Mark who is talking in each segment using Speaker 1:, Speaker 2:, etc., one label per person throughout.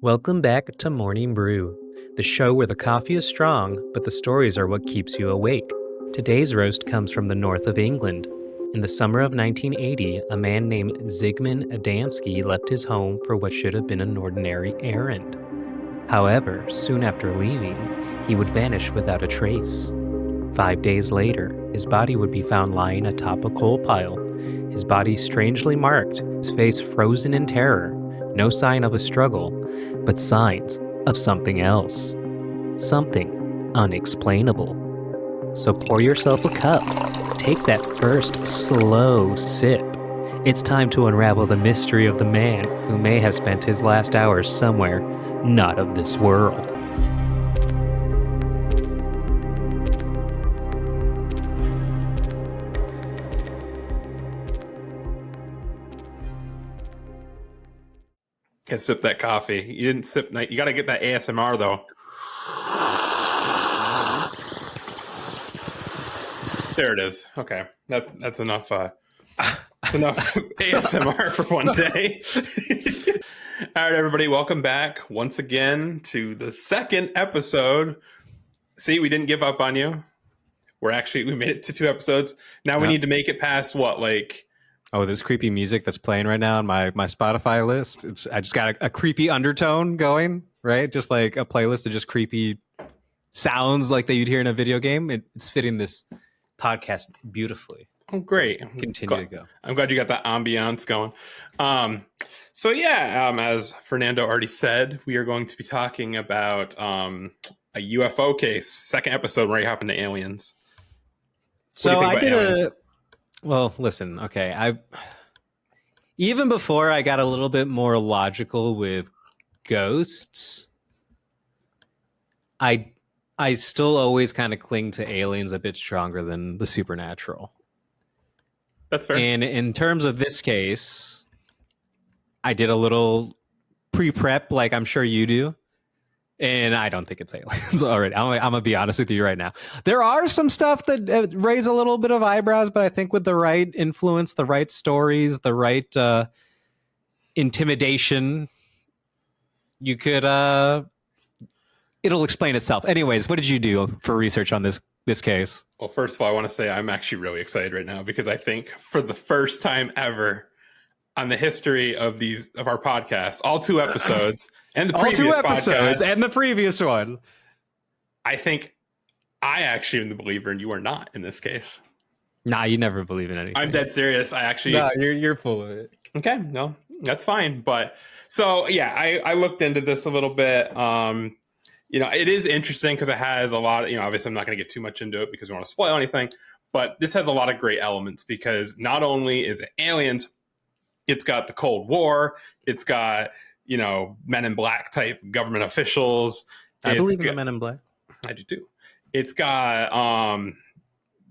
Speaker 1: Welcome back to Mourning Brew, the show where the coffee is strong, but the stories are what keeps you awake. Today's roast comes from the north of England. In the summer of 1980, a man named Zigmund Adamski left his home for what should have been an ordinary errand. However, soon after leaving, he would vanish without a trace. 5 days later, his body would be found lying atop a coal pile. His body strangely marked, his face frozen in terror. No sign of a struggle, but signs of something else. Something unexplainable. So pour yourself a cup. Take that first slow sip. It's time to unravel the mystery of the man who may have spent his last hours somewhere not of this world.
Speaker 2: Yeah, sip that coffee. You didn't sip. You got to get that ASMR though. There it is. Okay, that's enough. Enough ASMR for one day. All right, everybody, welcome back once again to the second episode. See, we didn't give up on you. We made it to 2 episodes. Now we need to make it past what, like.
Speaker 1: Oh, this creepy music that's playing right now on my Spotify list. I just got a creepy undertone going, right? Just like a playlist of just creepy sounds like that you'd hear in a video game. It's fitting this podcast beautifully.
Speaker 2: Oh, great.
Speaker 1: So continue to go.
Speaker 2: I'm glad you got that ambiance going. As Fernando already said, we are going to be talking about a UFO case. Second episode where you happen to aliens.
Speaker 1: So I did aliens? Well, listen, okay. Even before I got a little bit more logical with ghosts, I still always kind of cling to aliens a bit stronger than the supernatural.
Speaker 2: That's fair.
Speaker 1: And in terms of this case, I did a little pre-prep like I'm sure you do. And I don't think it's aliens already. I'm going to be honest with you right now. There are some stuff that raise a little bit of eyebrows, but I think with the right influence, the right stories, the right intimidation, you could... it'll explain itself. Anyways, what did you do for research on this case?
Speaker 2: Well, first of all, I want to say I'm actually really excited right now because I think for the first time ever on the history of our podcasts, all 2 episodes and the previous podcast,
Speaker 1: and the previous one,
Speaker 2: I think I actually am the believer and you are not in this case.
Speaker 1: Nah, you never believe in anything.
Speaker 2: I'm dead serious.
Speaker 1: No, you're full of it.
Speaker 2: Okay, no, that's fine. But so yeah, I looked into this a little bit. It is interesting because it has a lot of, obviously I'm not going to get too much into it because we don't want to spoil anything, but this has a lot of great elements because not only is it aliens, it's got the Cold War, it's got, Men in Black type government officials.
Speaker 1: I believe in the Men in Black.
Speaker 2: I do too. It's got,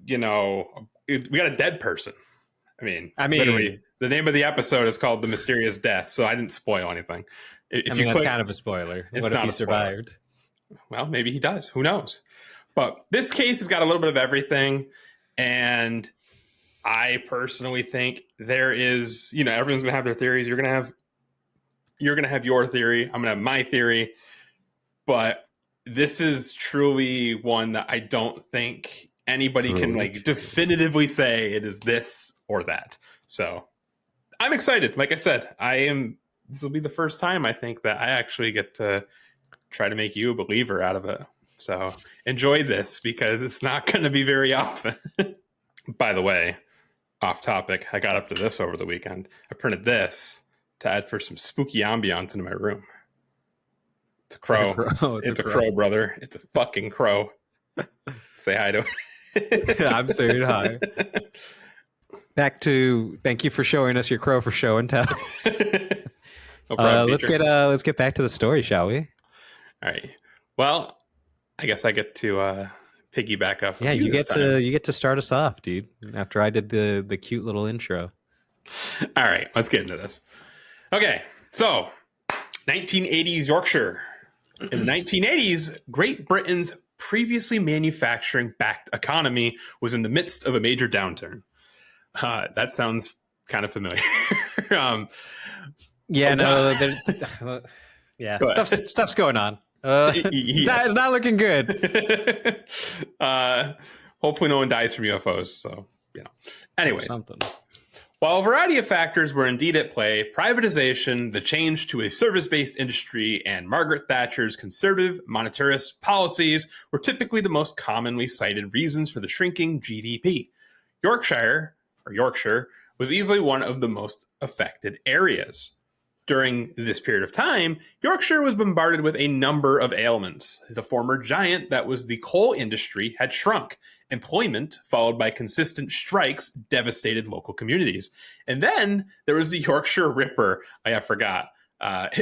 Speaker 2: we got a dead person. I mean, literally, the name of the episode is called The Mysterious Death, so I didn't spoil anything.
Speaker 1: That's kind of a spoiler. What if he survived?
Speaker 2: Well, maybe he does. Who knows? But this case has got a little bit of everything. And I personally think there is, everyone's going to have their theories. You're going to have your theory. I'm going to have my theory. But this is truly one that I don't think anybody can definitively say it is this or that. So I'm excited. Like I said, this will be the first time I think that I actually get to try to make you a believer out of it. So enjoy this because it's not going to be very often. By the way, off topic, I got up to this over the weekend. I printed this to add for some spooky ambiance into my room. It's a crow. It's a crow, brother. It's a fucking crow. Say hi to it.
Speaker 1: I'm saying hi. Thank you for showing us your crow for show and tell.
Speaker 2: No problem,
Speaker 1: let's get back to the story, shall we?
Speaker 2: All right. Well, I guess I get to piggyback off.
Speaker 1: Yeah, you get to start us off, dude. After I did the cute little intro.
Speaker 2: All right, let's get into this. Okay, so 1980s Yorkshire. In the 1980s, Great Britain's previously manufacturing-backed economy was in the midst of a major downturn. That sounds kind of familiar.
Speaker 1: Yeah, stuff's going on.
Speaker 2: Yes.
Speaker 1: It's not looking good.
Speaker 2: Hopefully no one dies from UFOs. So, anyways.
Speaker 1: Something.
Speaker 2: While a variety of factors were indeed at play, privatization, the change to a service-based industry, and Margaret Thatcher's conservative monetarist policies were typically the most commonly cited reasons for the shrinking GDP. Yorkshire was easily one of the most affected areas. During this period of time, Yorkshire was bombarded with a number of ailments. The former giant that was the coal industry had shrunk. Employment, followed by consistent strikes, devastated local communities. And then there was the Yorkshire Ripper. I forgot.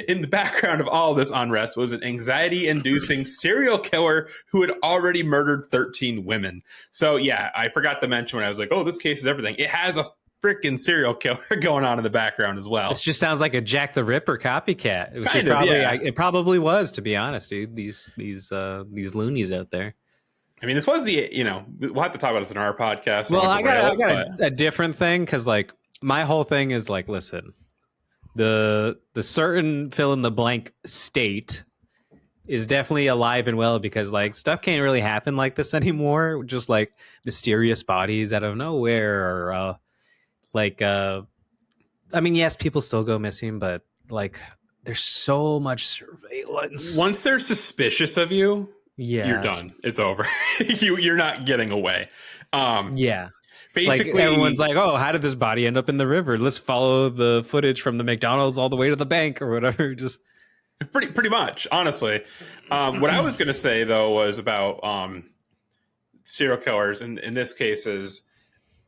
Speaker 2: In the background of all this unrest was an anxiety-inducing serial killer who had already murdered 13 women. So yeah, I forgot to mention when I was like, oh, this case is everything. It has a freaking serial killer going on in the background as well.
Speaker 1: This just sounds like a Jack the Ripper copycat. It probably was, to be honest, dude. These loonies out there.
Speaker 2: I mean, this was we'll have to talk about this in our podcast.
Speaker 1: Well, I got a different thing because like my whole thing is like, listen, the certain fill in the blank state is definitely alive and well because like stuff can't really happen like this anymore. Just like mysterious bodies out of nowhere or I mean, yes, people still go missing, but like there's so much surveillance.
Speaker 2: Once they're suspicious of you, you're done. It's over. You're not getting away.
Speaker 1: Yeah.
Speaker 2: Basically,
Speaker 1: like everyone's like, oh, how did this body end up in the river? Let's follow the footage from the McDonald's all the way to the bank or whatever. Just
Speaker 2: pretty much, honestly. What I was going to say, though, was about serial killers. And in this case is,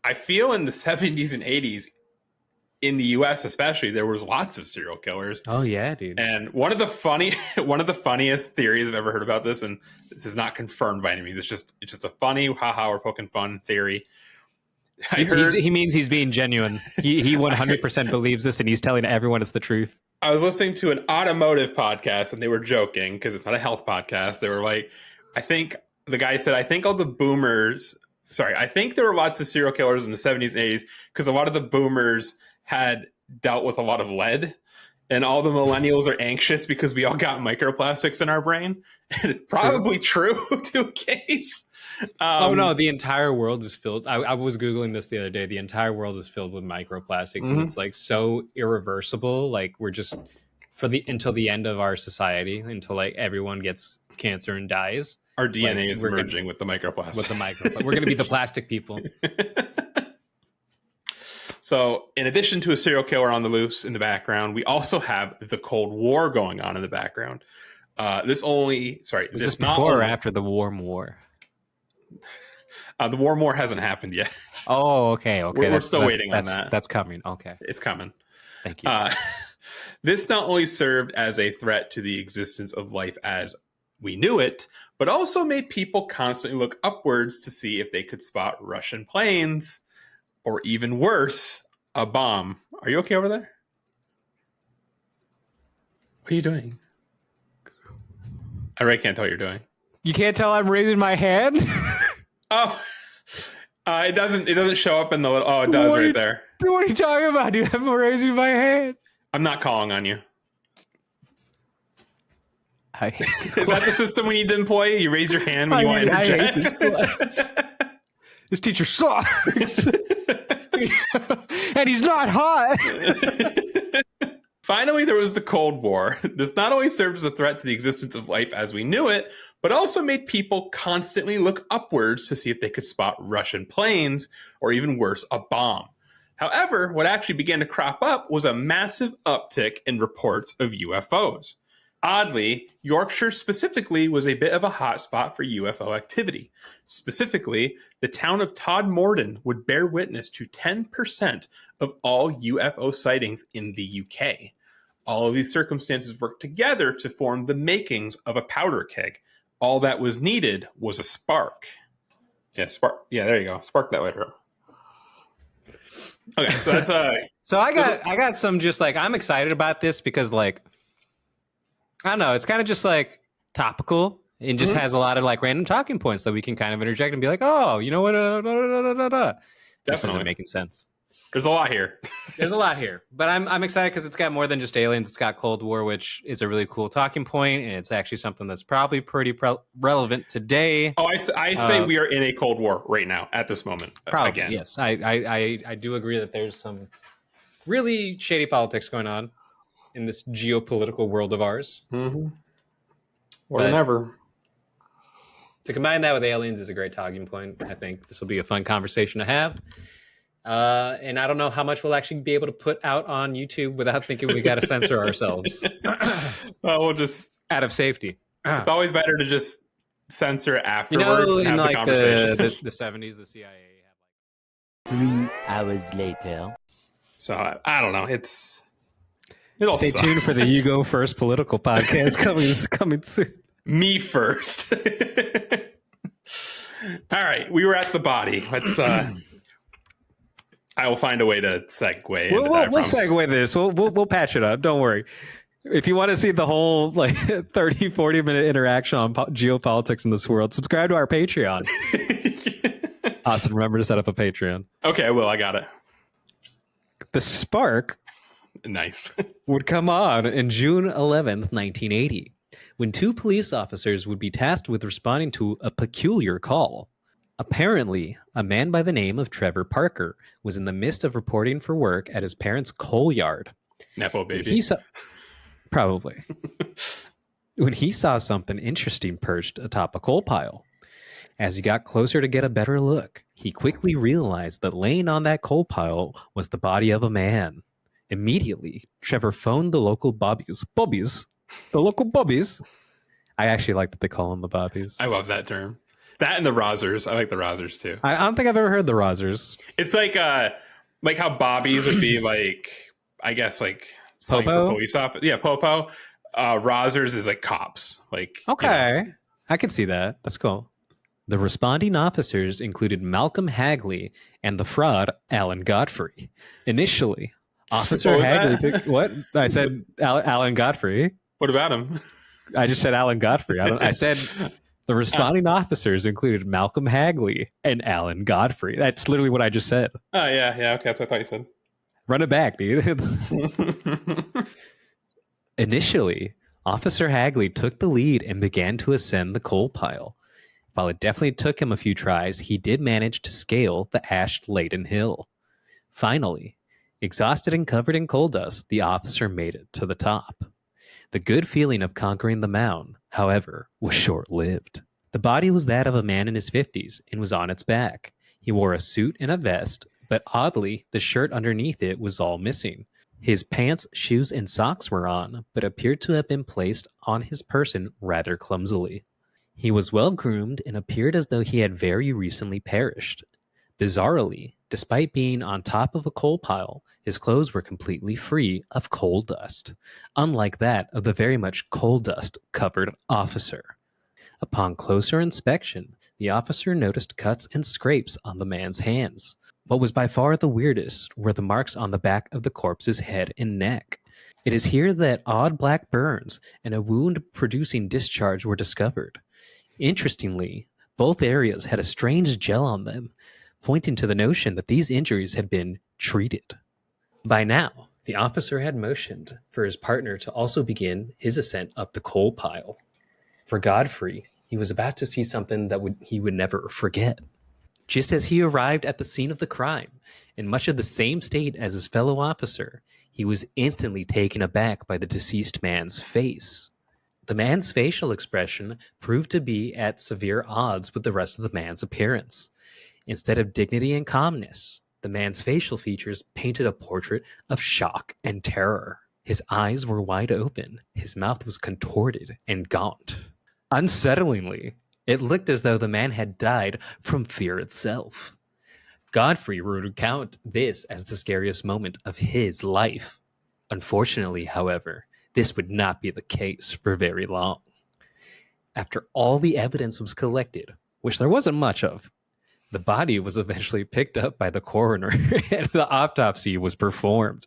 Speaker 2: I feel in the 70s and 80s, in the U.S. especially, there was lots of serial killers.
Speaker 1: Oh yeah, dude.
Speaker 2: And one of the funniest theories I've ever heard about this, and this is not confirmed by any means. It's just a funny, haha, we're poking fun theory.
Speaker 1: He means he's being genuine. He 100% believes this, and he's telling everyone it's the truth.
Speaker 2: I was listening to an automotive podcast, and they were joking because it's not a health podcast. They were like, the guy said, I think all the boomers. Sorry, I think there were lots of serial killers in the 70s and 80s because a lot of the boomers had dealt with a lot of lead, and all the millennials are anxious because we all got microplastics in our brain, and it's probably true to a case.
Speaker 1: Oh no, the entire world is filled. I was Googling this the other day. The entire world is filled with microplastics, and it's like so irreversible. Like we're just until the end of our society, until like everyone gets cancer and dies.
Speaker 2: Our DNA is merging with the microplastics.
Speaker 1: We're going to be the plastic people.
Speaker 2: So, in addition to a serial killer on the loose in the background, we also have the Cold War going on in the background. Is this
Speaker 1: before or after the Warm War?
Speaker 2: The Warm War hasn't happened yet.
Speaker 1: Oh, okay.
Speaker 2: We're still waiting on that.
Speaker 1: That's coming. Okay.
Speaker 2: It's coming.
Speaker 1: Thank you.
Speaker 2: This not only served as a threat to the existence of life as we knew it, but also made people constantly look upwards to see if they could spot Russian planes, or even worse, a bomb. Are you okay over there? What are you doing? I really can't tell what you're doing.
Speaker 1: You can't tell I'm raising my hand?
Speaker 2: Oh, it doesn't show up in the little. Oh, it does right there.
Speaker 1: What are you talking about, dude? I'm raising my hand.
Speaker 2: I'm not calling on you.
Speaker 1: I hate this
Speaker 2: Is that the system we need to employ? You raise your hand when you want to interject?
Speaker 1: I hate this class. This teacher sucks. And he's not hot.
Speaker 2: Finally, there was the Cold War. This not only served as a threat to the existence of life as we knew it, but also made people constantly look upwards to see if they could spot Russian planes, or even worse, a bomb. However, what actually began to crop up was a massive uptick in reports of UFOs. Oddly, Yorkshire specifically was a bit of a hotspot for UFO activity. Specifically, the town of Todmorden would bear witness to 10% of all UFO sightings in the UK. All of these circumstances worked together to form the makings of a powder keg. All that was needed was a spark. Yeah, spark. Yeah, there you go. Spark that way, bro. Okay, so that's
Speaker 1: So I got some just like, I'm excited about this because like, I don't know, it's kind of just like topical and just has a lot of like random talking points that we can kind of interject and be like, oh, you know what? This isn't making sense.
Speaker 2: There's a lot here.
Speaker 1: There's a lot here, but I'm excited because it's got more than just aliens. It's got Cold War, which is a really cool talking point, and it's actually something that's probably pretty relevant today.
Speaker 2: Oh, I say we are in a Cold War right now at this moment.
Speaker 1: Probably,
Speaker 2: again.
Speaker 1: yes. I do agree that there's some really shady politics going on in this geopolitical world of ours.
Speaker 2: Mm-hmm. More than ever.
Speaker 1: To combine that with aliens is a great talking point. I think this will be a fun conversation to have. And I don't know how much we'll actually be able to put out on YouTube without thinking we got to censor ourselves.
Speaker 2: Well, we'll just
Speaker 1: out of safety.
Speaker 2: It's always better to just censor afterwards.
Speaker 1: You know,
Speaker 2: and have
Speaker 1: in like
Speaker 2: the conversation.
Speaker 1: the 70s, the CIA
Speaker 3: had 3 hours later.
Speaker 2: So I don't know.
Speaker 1: Stay tuned for the You Go First political podcast coming soon.
Speaker 2: Me first. All right, we were at the body. Let's. I will find a way to segue.
Speaker 1: We'll segue this. We'll patch it up. Don't worry. If you want to see the whole 30, 40-minute interaction on geopolitics in this world, subscribe to our Patreon. Austin, remember to set up a Patreon.
Speaker 2: Okay, I will. I got it.
Speaker 1: The spark
Speaker 2: nice
Speaker 1: would come on in June 11th, 1980, when 2 police officers would be tasked with responding to a peculiar call. Apparently, a man by the name of Trevor Parker was in the midst of reporting for work at his parents' coal yard.
Speaker 2: Nepo baby.
Speaker 1: Probably. When he saw something interesting perched atop a coal pile. As he got closer to get a better look, he quickly realized that laying on that coal pile was the body of a man. Immediately, Trevor phoned the local bobbies. The local bobbies. I actually like that they call them the bobbies.
Speaker 2: I love that term. That and the Rozzers. I like the Rozzers too.
Speaker 1: I don't think I've ever heard the Rozzers.
Speaker 2: It's like how bobbies would be I guess
Speaker 1: Popo?
Speaker 2: for police officer. Yeah, Popo. Rozzers is like cops.
Speaker 1: Okay.
Speaker 2: You know.
Speaker 1: I can see that. That's cool. The responding officers included Malcolm Hagley and the fraud, Alan Godfrey. Initially, Officer Hagley... What? I said Alan Godfrey.
Speaker 2: What about him?
Speaker 1: I just said Alan Godfrey. I said the responding officers included Malcolm Hagley and Alan Godfrey. That's literally what I just said.
Speaker 2: Oh, yeah. Okay, that's what I thought you said.
Speaker 1: Run it back, dude. Initially, Officer Hagley took the lead and began to ascend the coal pile. While it definitely took him a few tries, he did manage to scale the ash-laden hill. Finally, exhausted and covered in coal dust, the officer made it to the top. The good feeling of conquering the mound, however, was short-lived. The body was that of a man in his 50s and was on its back. He wore a suit and a vest, but oddly, the shirt underneath it was all missing. His pants, shoes, and socks were on, but appeared to have been placed on his person rather clumsily. He was well-groomed and appeared as though he had very recently perished. Bizarrely, despite being on top of a coal pile, his clothes were completely free of coal dust, unlike that of the very much coal dust-covered officer. Upon closer inspection, the officer noticed cuts and scrapes on the man's hands. What was by far the weirdest were the marks on the back of the corpse's head and neck. It is here that odd black burns and a wound-producing discharge were discovered. Interestingly, both areas had a strange gel on them, pointing to the notion that these injuries had been treated. By now, the officer had motioned for his partner to also begin his ascent up the coal pile. For Godfrey, he was about to see something that he would never forget. Just as he arrived at the scene of the crime, in much of the same state as his fellow officer, he was instantly taken aback by the deceased man's face. The man's facial expression proved to be at severe odds with the rest of the man's appearance. Instead of dignity and calmness, the man's facial features painted a portrait of shock and terror. His eyes were wide open, his mouth was contorted and gaunt. Unsettlingly, it looked as though the man had died from fear itself. Godfrey would recount this as the scariest moment of his life. Unfortunately, however, this would not be the case for very long. After all the evidence was collected, which there wasn't much of, the body was eventually picked up by the coroner and the autopsy was performed.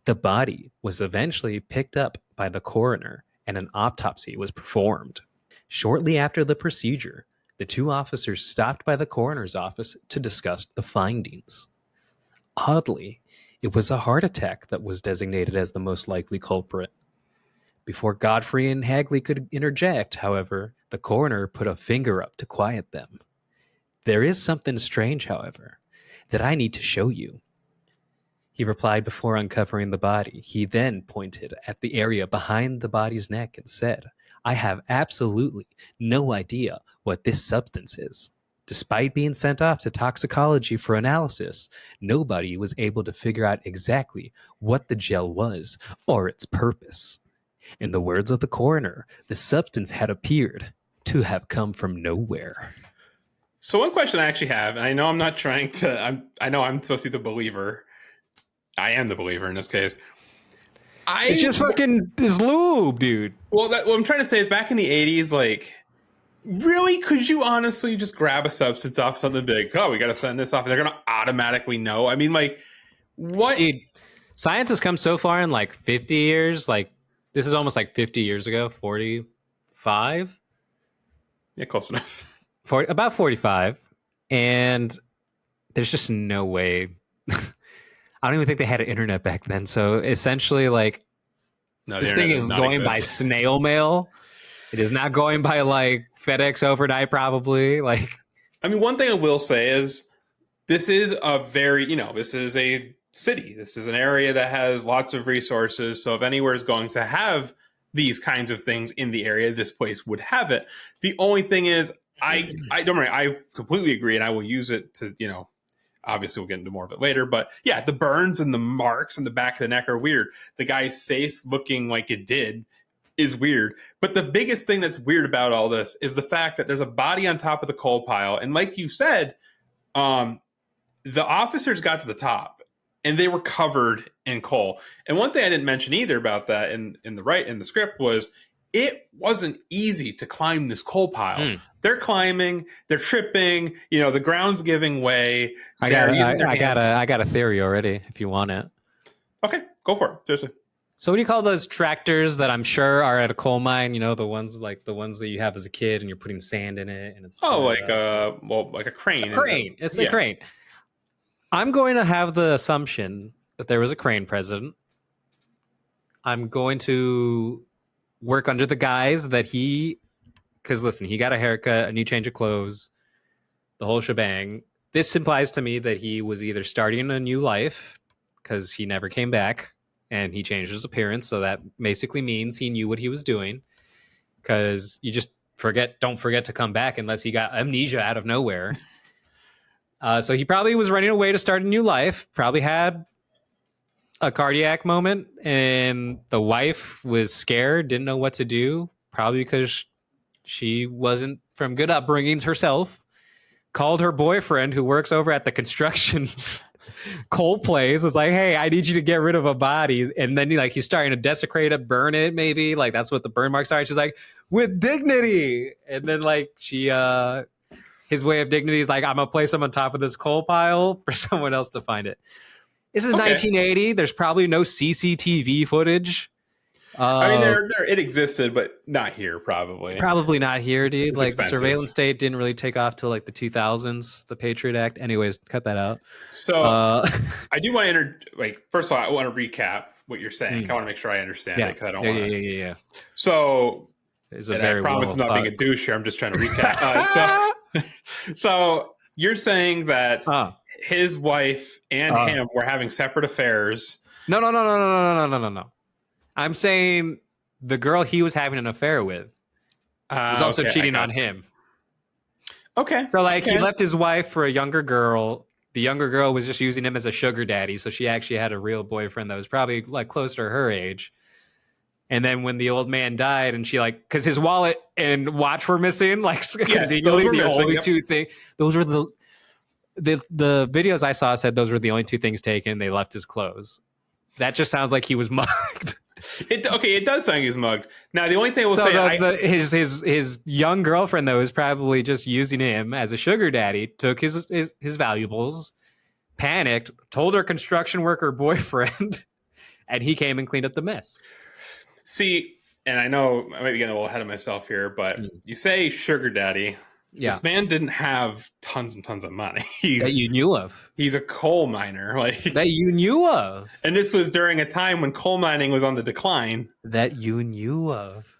Speaker 1: The body was eventually picked up by the coroner and an autopsy was performed. Shortly after the procedure, the 2 officers stopped by the coroner's office to discuss the findings. Oddly, it was a heart attack that was designated as the most likely culprit. Before Godfrey and Hagley could interject, however, the coroner put a finger up to quiet them. There is something strange, however, that I need to show you. He replied before uncovering the body. He then pointed at the area behind the body's neck and said, I have absolutely no idea what this substance is. Despite being sent off to toxicology for analysis, nobody was able to figure out exactly what the gel was or its purpose. In the words of the coroner, the substance had appeared to have come from nowhere.
Speaker 2: So one question I actually have, and I know I'm not trying to, I know I'm supposed to be the believer. I am the believer in this case.
Speaker 1: It's just fucking this lube, dude.
Speaker 2: Well, what I'm trying to say is back in the 80s, like, really, could you honestly just grab a substance off something big? Oh, we got to send this off. And they're going to automatically know. I mean, like, what?
Speaker 1: Dude, science has come so far in like 50 years. Like, this is almost like 50 years ago, 45?
Speaker 2: Yeah, close enough.
Speaker 1: About 45. And there's just no way. I don't even think they had an internet back then. So essentially, like,
Speaker 2: No,
Speaker 1: this thing is going by snail mail. It is not going by like FedEx overnight, probably. Like,
Speaker 2: I mean, one thing I will say is this is a very, this is a city. This is an area that has lots of resources. So if anywhere is going to have these kinds of things in the area, this place would have it. The only thing is, I don't worry, I completely agree, and I will use it to, obviously we'll get into more of it later, but yeah, the burns and the marks in the back of the neck are weird. The guy's face looking like it did is weird. But the biggest thing that's weird about all this is the fact that there's a body on top of the coal pile. And like you said, the officers got to the top and they were covered in coal. And one thing I didn't mention either about that in the script was it wasn't easy to climb this coal pile. They're climbing, they're tripping, the ground's giving way.
Speaker 1: I got a theory already if you want it.
Speaker 2: Okay, go for it. Seriously.
Speaker 1: So what do you call those tractors that I'm sure are at a coal mine? The ones that you have as a kid and you're putting sand in it and it's
Speaker 2: like a crane.
Speaker 1: A crane. It's a crane. I'm going to have the assumption that there was a crane present. I'm going to work under the guise that because listen, he got a haircut, a new change of clothes, the whole shebang. This implies to me that he was either starting a new life because he never came back and he changed his appearance. So that basically means he knew what he was doing, because you just don't forget to come back unless he got amnesia out of nowhere. So he probably was running away to start a new life, probably had a cardiac moment, and the wife was scared, didn't know what to do, probably because she wasn't from good upbringings herself, called her boyfriend who works over at the construction coal place, was like, hey, I need you to get rid of a body. And then he's starting to desecrate it, burn it, maybe. Like, that's what the burn marks are. She's like, with dignity. And then his way of dignity is like, I'm going to place him on top of this coal pile for someone else to find it. This is 1980. There's probably no CCTV footage.
Speaker 2: I mean, it existed, but not here, probably.
Speaker 1: Probably not here, dude.
Speaker 2: It's
Speaker 1: like,
Speaker 2: expensive.
Speaker 1: The surveillance state didn't really take off till like the 2000s, the Patriot Act. Anyways, cut that out.
Speaker 2: So I do want to first of all, I want to recap what you're saying. I want to make sure I understand it, because I don't want to. Yeah. So I promise I'm not being a douche here. I'm just trying to recap. So you're saying that his wife and him were having separate affairs.
Speaker 1: No. I'm saying the girl he was having an affair with was also cheating on him.
Speaker 2: Okay.
Speaker 1: So he left his wife for a younger girl. The younger girl was just using him as a sugar daddy. So she actually had a real boyfriend that was probably close to her age. And then when the old man died, and she because his wallet and watch were missing, the only two things. Those were the videos I saw said those were the only two things taken. They left his clothes. That just sounds like he was mugged.
Speaker 2: It does sound like he's mugged. Now, the only thing I will say,
Speaker 1: his young girlfriend though is probably just using him as a sugar daddy. Took his valuables, panicked, told her construction worker boyfriend, and he came and cleaned up the mess.
Speaker 2: See, and I know I might be getting a little ahead of myself here, but you say sugar daddy.
Speaker 1: Yeah.
Speaker 2: This man didn't have tons and tons of money.
Speaker 1: That you knew of.
Speaker 2: He's a coal miner, like
Speaker 1: That you knew of.
Speaker 2: and this was during a time when coal mining was on the decline.
Speaker 1: That you knew of.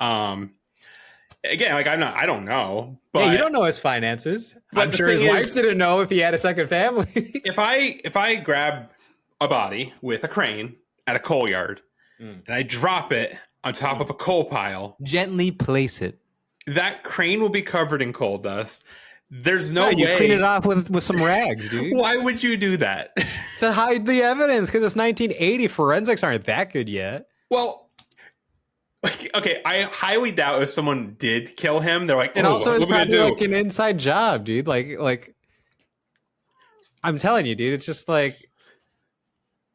Speaker 2: Again, like I don't know, but
Speaker 1: Yeah, you don't know his finances.
Speaker 2: But
Speaker 1: I'm
Speaker 2: the
Speaker 1: sure his
Speaker 2: thing
Speaker 1: wife
Speaker 2: is-
Speaker 1: didn't know if he had a second family.
Speaker 2: if I grab a body with a crane at a coal yard and I drop it on top of a coal pile,
Speaker 1: Gently place it.
Speaker 2: that crane will be covered in coal dust. There's no way
Speaker 1: You clean it off with some rags, dude.
Speaker 2: Why would you do that?
Speaker 1: To hide the evidence, because it's 1980. Forensics aren't that good yet.
Speaker 2: Well, okay, I highly doubt if someone did kill him. They're like,
Speaker 1: And also,
Speaker 2: what
Speaker 1: it's
Speaker 2: are we gonna
Speaker 1: probably
Speaker 2: do?
Speaker 1: like an inside job, dude. Like, I'm telling you, dude. It's just like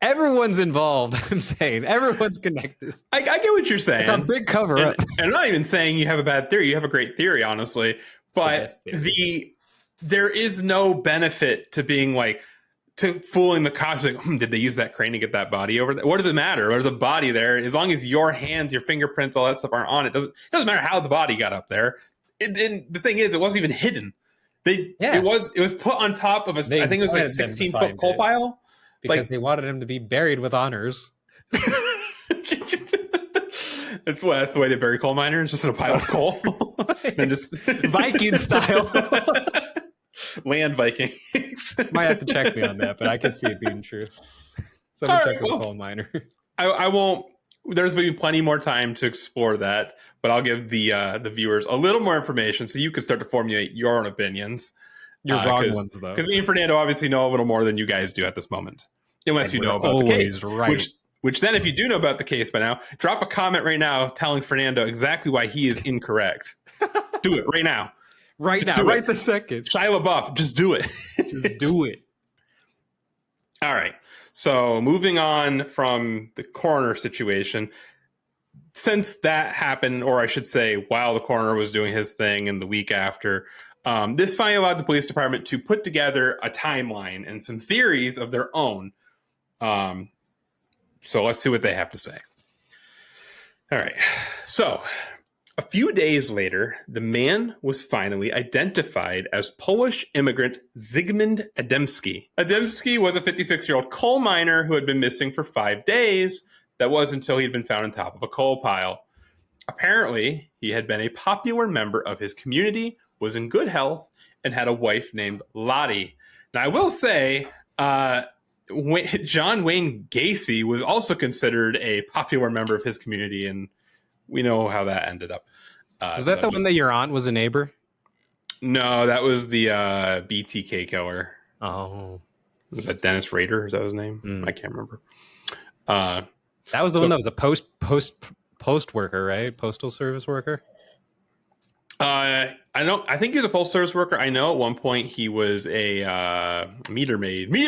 Speaker 1: everyone's involved. I'm saying everyone's connected.
Speaker 2: I get what you're saying.
Speaker 1: It's a big cover up.
Speaker 2: And I'm not even saying you have a bad theory. You have a great theory, honestly. But
Speaker 1: best theory.
Speaker 2: there is no benefit to being like to fooling the cops. Like, did they use that crane to get that body over there? What does it matter? There's a body there. As long as your hands, your fingerprints, all that stuff aren't on it, doesn't matter how the body got up there. And the thing is, it wasn't even hidden. It was put on top of I think it was like a 16-foot coal pile.
Speaker 1: Because they wanted him to be buried with honors.
Speaker 2: That's the way they bury coal miners, just in a pile of coal. And just
Speaker 1: Viking style.
Speaker 2: Land Vikings.
Speaker 1: Might have to check me on that, but I could see it being true. So
Speaker 2: All
Speaker 1: check
Speaker 2: right,
Speaker 1: with coal miner.
Speaker 2: I won't. There's maybe plenty more time to explore that, but I'll give the viewers a little more information so you can start to formulate your own opinions.
Speaker 1: You're wrong ones, though.
Speaker 2: Because me and Fernando obviously know a little more than you guys do at this moment, unless you know about the case.
Speaker 1: Right.
Speaker 2: Which then, if you do know about the case by now, drop a comment right now telling Fernando exactly why he is incorrect. Do it right now.
Speaker 1: Right
Speaker 2: Just
Speaker 1: now.
Speaker 2: do it.
Speaker 1: Right the second.
Speaker 2: Shia LaBeouf, just do it.
Speaker 1: Just do it.
Speaker 2: All right. So moving on from the coroner situation, since that happened, or I should say, while the coroner was doing his thing and the week after, this finally allowed the police department to put together a timeline and some theories of their own. So let's see what they have to say. All right. So a few days later, the man was finally identified as Polish immigrant Zigmund Adamski. Adamski was a 56-year-old coal miner who had been missing for 5 days. That was until he'd been found on top of a coal pile. Apparently, he had been a popular member of his community, was in good health, and had a wife named Lottie. Now, I will say, John Wayne Gacy was also considered a popular member of his community, and we know how that ended up.
Speaker 1: Was that the one that your aunt was a neighbor?
Speaker 2: No, that was the BTK killer.
Speaker 1: Oh.
Speaker 2: Was that Dennis Rader? Is that his name? I can't remember.
Speaker 1: That was the one that was a post worker, right? Postal service worker?
Speaker 2: I think he was a postal service worker. I know at one point he was a meter maid. He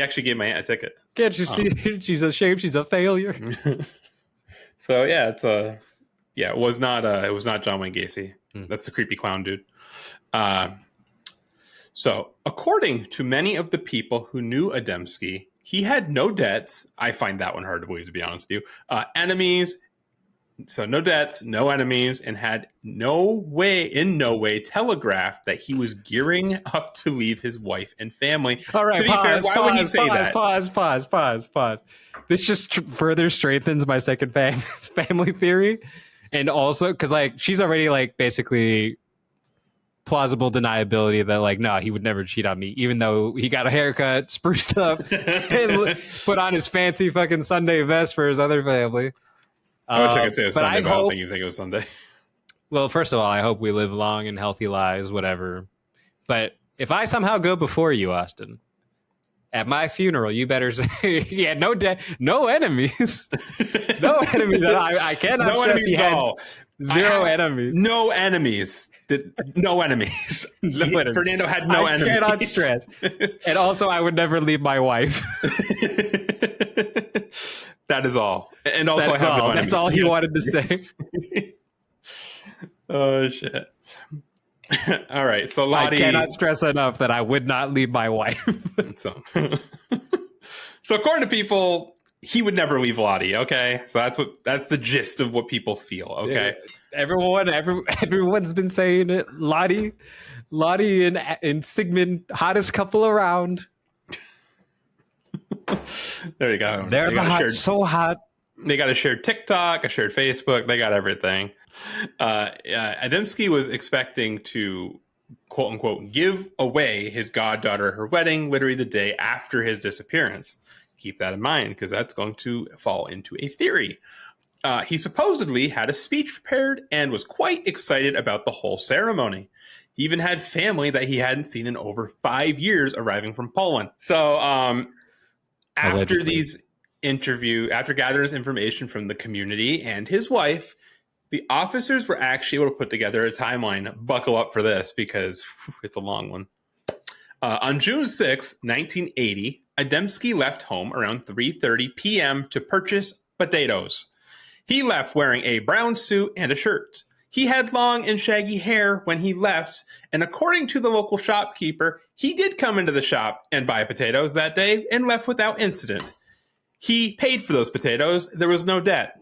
Speaker 2: actually gave my aunt a ticket.
Speaker 1: Can't you see? She's ashamed. She's a failure.
Speaker 2: So yeah, it was not John Wayne Gacy. That's the creepy clown dude. So according to many of the people who knew Adamski, he had no debts. I find that one hard to believe, to be honest with you. Enemies. So no debts, no enemies, and had in no way telegraphed that he was gearing up to leave his wife and family.
Speaker 1: All right,
Speaker 2: to be fair, why would he say that?
Speaker 1: Pause. This just further strengthens my second family theory. And also, because like she's already like basically plausible deniability that like, no, he would never cheat on me, even though he got a haircut, spruced up, and put on his fancy fucking Sunday vest for his other family.
Speaker 2: I wish I could say it was Sunday, but I don't think you think it was Sunday.
Speaker 1: Well, first of all, I hope we live long and healthy lives, whatever. But if I somehow go before you, Austin, at my funeral, you better say, yeah, no enemies. No enemies. I cannot
Speaker 2: no
Speaker 1: stress
Speaker 2: enemies
Speaker 1: he
Speaker 2: at
Speaker 1: had
Speaker 2: all.
Speaker 1: zero enemies.
Speaker 2: No enemies. No enemies. Fernando had no enemies.
Speaker 1: I cannot stress. And also, I would never leave my wife.
Speaker 2: That is all. And also, I have no enemies.
Speaker 1: That's all he wanted to say.
Speaker 2: Oh, shit. All right. So, Lottie.
Speaker 1: I cannot stress enough that I would not leave my wife.
Speaker 2: So according to people, he would never leave Lottie. Okay, so that's the gist of what people feel. Okay,
Speaker 1: Everyone's been saying it. Lottie and Sigmund, hottest couple around.
Speaker 2: there you go.
Speaker 1: They're so hot.
Speaker 2: They got a shared TikTok, a shared Facebook. They got everything. Adamski was expecting to, quote unquote, give away his goddaughter at her wedding literally the day after his disappearance. Keep that in mind, because that's going to fall into a theory. He supposedly had a speech prepared and was quite excited about the whole ceremony. He even had family that he hadn't seen in over 5 years arriving from Poland. So after gathering this information from the community and his wife, the officers were actually able to put together a timeline. Buckle up for this, because it's a long one. On June 6, 1980, Adamski left home around 3:30 p.m. to purchase potatoes. He left wearing a brown suit and a shirt. He had long and shaggy hair when he left, and according to the local shopkeeper, he did come into the shop and buy potatoes that day and left without incident. He paid for those potatoes. There was no debt.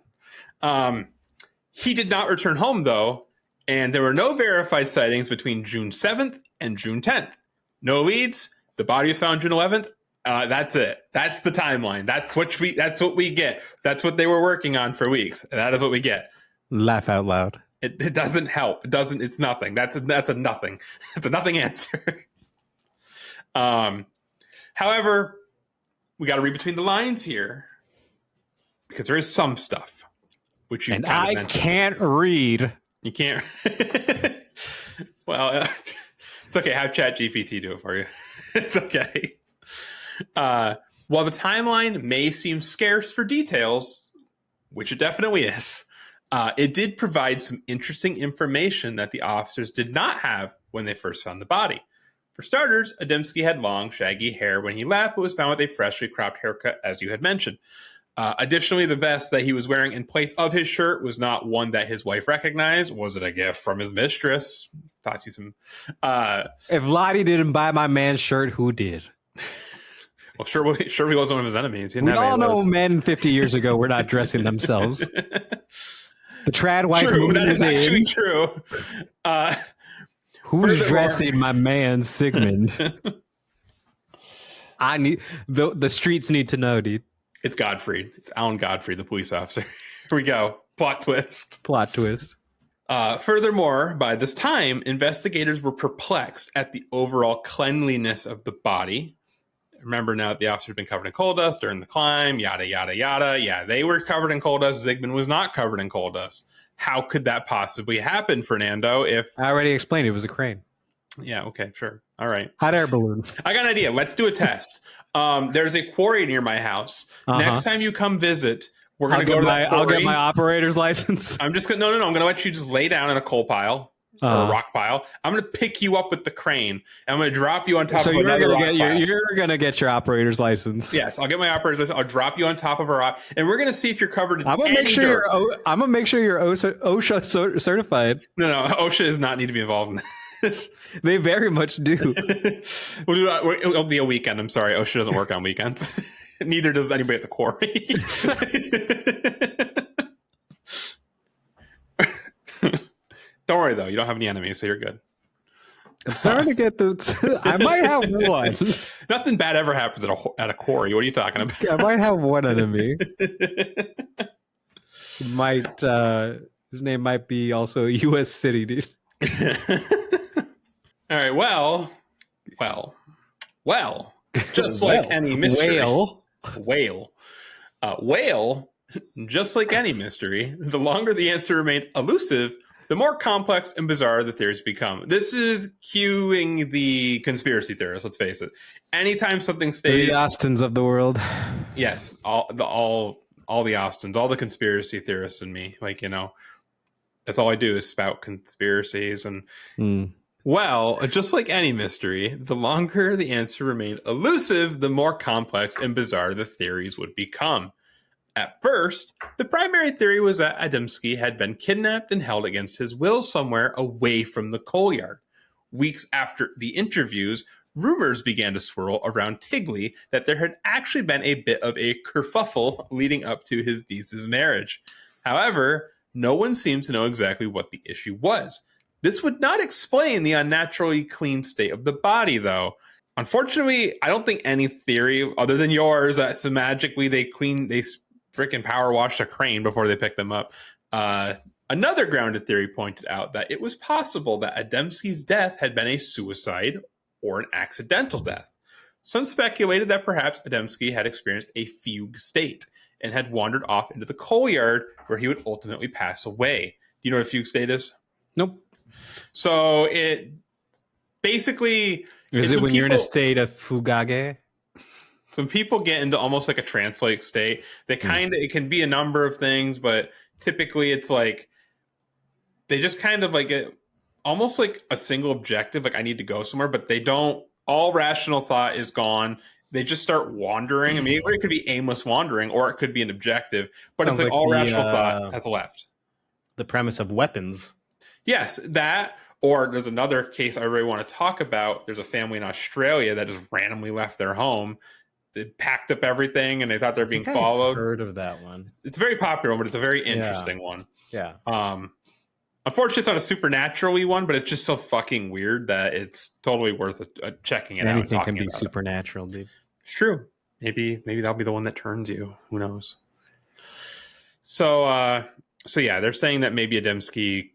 Speaker 2: He did not return home, though, and there were no verified sightings between June 7th and June 10th. No leads. The body was found June 11th. That's it. That's the timeline. That's what we get. That's what they were working on for weeks. That is what we get.
Speaker 1: Laugh out loud.
Speaker 2: It doesn't help. It's nothing. That's a nothing. It's a nothing answer. However, we got to read between the lines here, because there is some stuff which you
Speaker 1: can't read.
Speaker 2: You can't. Well, it's okay. Have ChatGPT do it for you. It's okay. While the timeline may seem scarce for details, which it definitely is, it did provide some interesting information that the officers did not have when they first found the body. For starters, Adamski had long, shaggy hair when he left, but was found with a freshly cropped haircut, as you had mentioned. Additionally, the vest that he was wearing in place of his shirt was not one that his wife recognized. Was it a gift from his mistress? Taught you some.
Speaker 1: If Lottie didn't buy my man's shirt, who did?
Speaker 2: Well, sure he was one of his enemies.
Speaker 1: We all know men 50 years ago were not dressing themselves. The trad wife movement is
Speaker 2: actually true.
Speaker 1: Who's dressing my man Sigmund? I need the streets need to know, dude.
Speaker 2: It's Godfrey. It's Alan Godfrey, the police officer. Here we go. Plot twist. Furthermore, by this time, investigators were perplexed at the overall cleanliness of the body. Remember now that the officer had been covered in coal dust during the climb, yada, yada, yada. Yeah, they were covered in coal dust. Zigmund was not covered in coal dust. How could that possibly happen, Fernando, if...
Speaker 1: I already explained it was a crane.
Speaker 2: Yeah, okay, sure. All right.
Speaker 1: Hot air balloon.
Speaker 2: I got an idea. Let's do a test. There's a quarry near my house. Next time you come visit, we're going to go to that quarry.
Speaker 1: I'll get my operator's license.
Speaker 2: I'm just going to... No. I'm going to let you just lay down in a coal pile. Or a rock pile. I'm going to pick you up with the crane. I'm going to drop you on top of another rock pile.
Speaker 1: You're going to get your operator's licenence.
Speaker 2: Yes, I'll get my operator's license. I'll drop you on top of a rock, and we're going to see if you're covered in
Speaker 1: I'm going to make sure you're OSHA certified.
Speaker 2: No, OSHA does not need to be involved in this.
Speaker 1: They very much do.
Speaker 2: It'll be a weekend. I'm sorry. OSHA doesn't work on weekends. Neither does anybody at the quarry. Don't worry, though. You don't have any enemies, so you're good.
Speaker 1: I'm starting to get I might have one.
Speaker 2: Nothing bad ever happens at a quarry. What are you talking about?
Speaker 1: I might have one enemy. His name might be also U.S. City, dude.
Speaker 2: All right. Well. Just like any mystery. Whale. Just like any mystery, the longer the answer remained elusive, the more complex and bizarre the theories become. This is cueing the conspiracy theorists, let's face it. Anytime something stays...
Speaker 1: The Austins of the world.
Speaker 2: Yes, all the Austins, all the conspiracy theorists in me. That's all I do is spout conspiracies. And well, just like any mystery, the longer the answer remained elusive, the more complex and bizarre the theories would become. At first, the primary theory was that Adamski had been kidnapped and held against his will somewhere away from the coal yard. Weeks after the interviews, rumors began to swirl around Tigley that there had actually been a bit of a kerfuffle leading up to his niece's marriage. However, no one seemed to know exactly what the issue was. This would not explain the unnaturally clean state of the body, though. Unfortunately, I don't think any theory other than yours that so magically they freaking power washed a crane before they picked them up. Another grounded theory pointed out that it was possible that Adamski's death had been a suicide or an accidental death. Some speculated that perhaps Adamski had experienced a fugue state and had wandered off into the coal yard where he would ultimately pass away. Do you know what a fugue state is?
Speaker 1: Nope.
Speaker 2: So it basically...
Speaker 1: Is it when you're in a state of fugage?
Speaker 2: When people get into almost like a trance-like state, they it can be a number of things, but typically it's like they just kind of like almost like a single objective, like I need to go somewhere, but they don't, all rational thought is gone. They just start wandering. I mean, it could be aimless wandering or it could be an objective, but
Speaker 1: Sounds
Speaker 2: it's like all rational thought has left.
Speaker 1: The premise of weapons.
Speaker 2: Yes, that. Or there's another case I really want to talk about. There's a family in Australia that just randomly left their home. They packed up everything and they thought they're being followed.
Speaker 1: I've heard of that one.
Speaker 2: It's a very popular one, but it's a very interesting one.
Speaker 1: Yeah.
Speaker 2: Unfortunately, it's not a supernaturally one, but it's just so fucking weird that it's totally worth checking it out.
Speaker 1: Anything can be supernatural, dude.
Speaker 2: It's true. Maybe that'll be the one that turns you. Who knows? So yeah, they're saying that maybe Adamski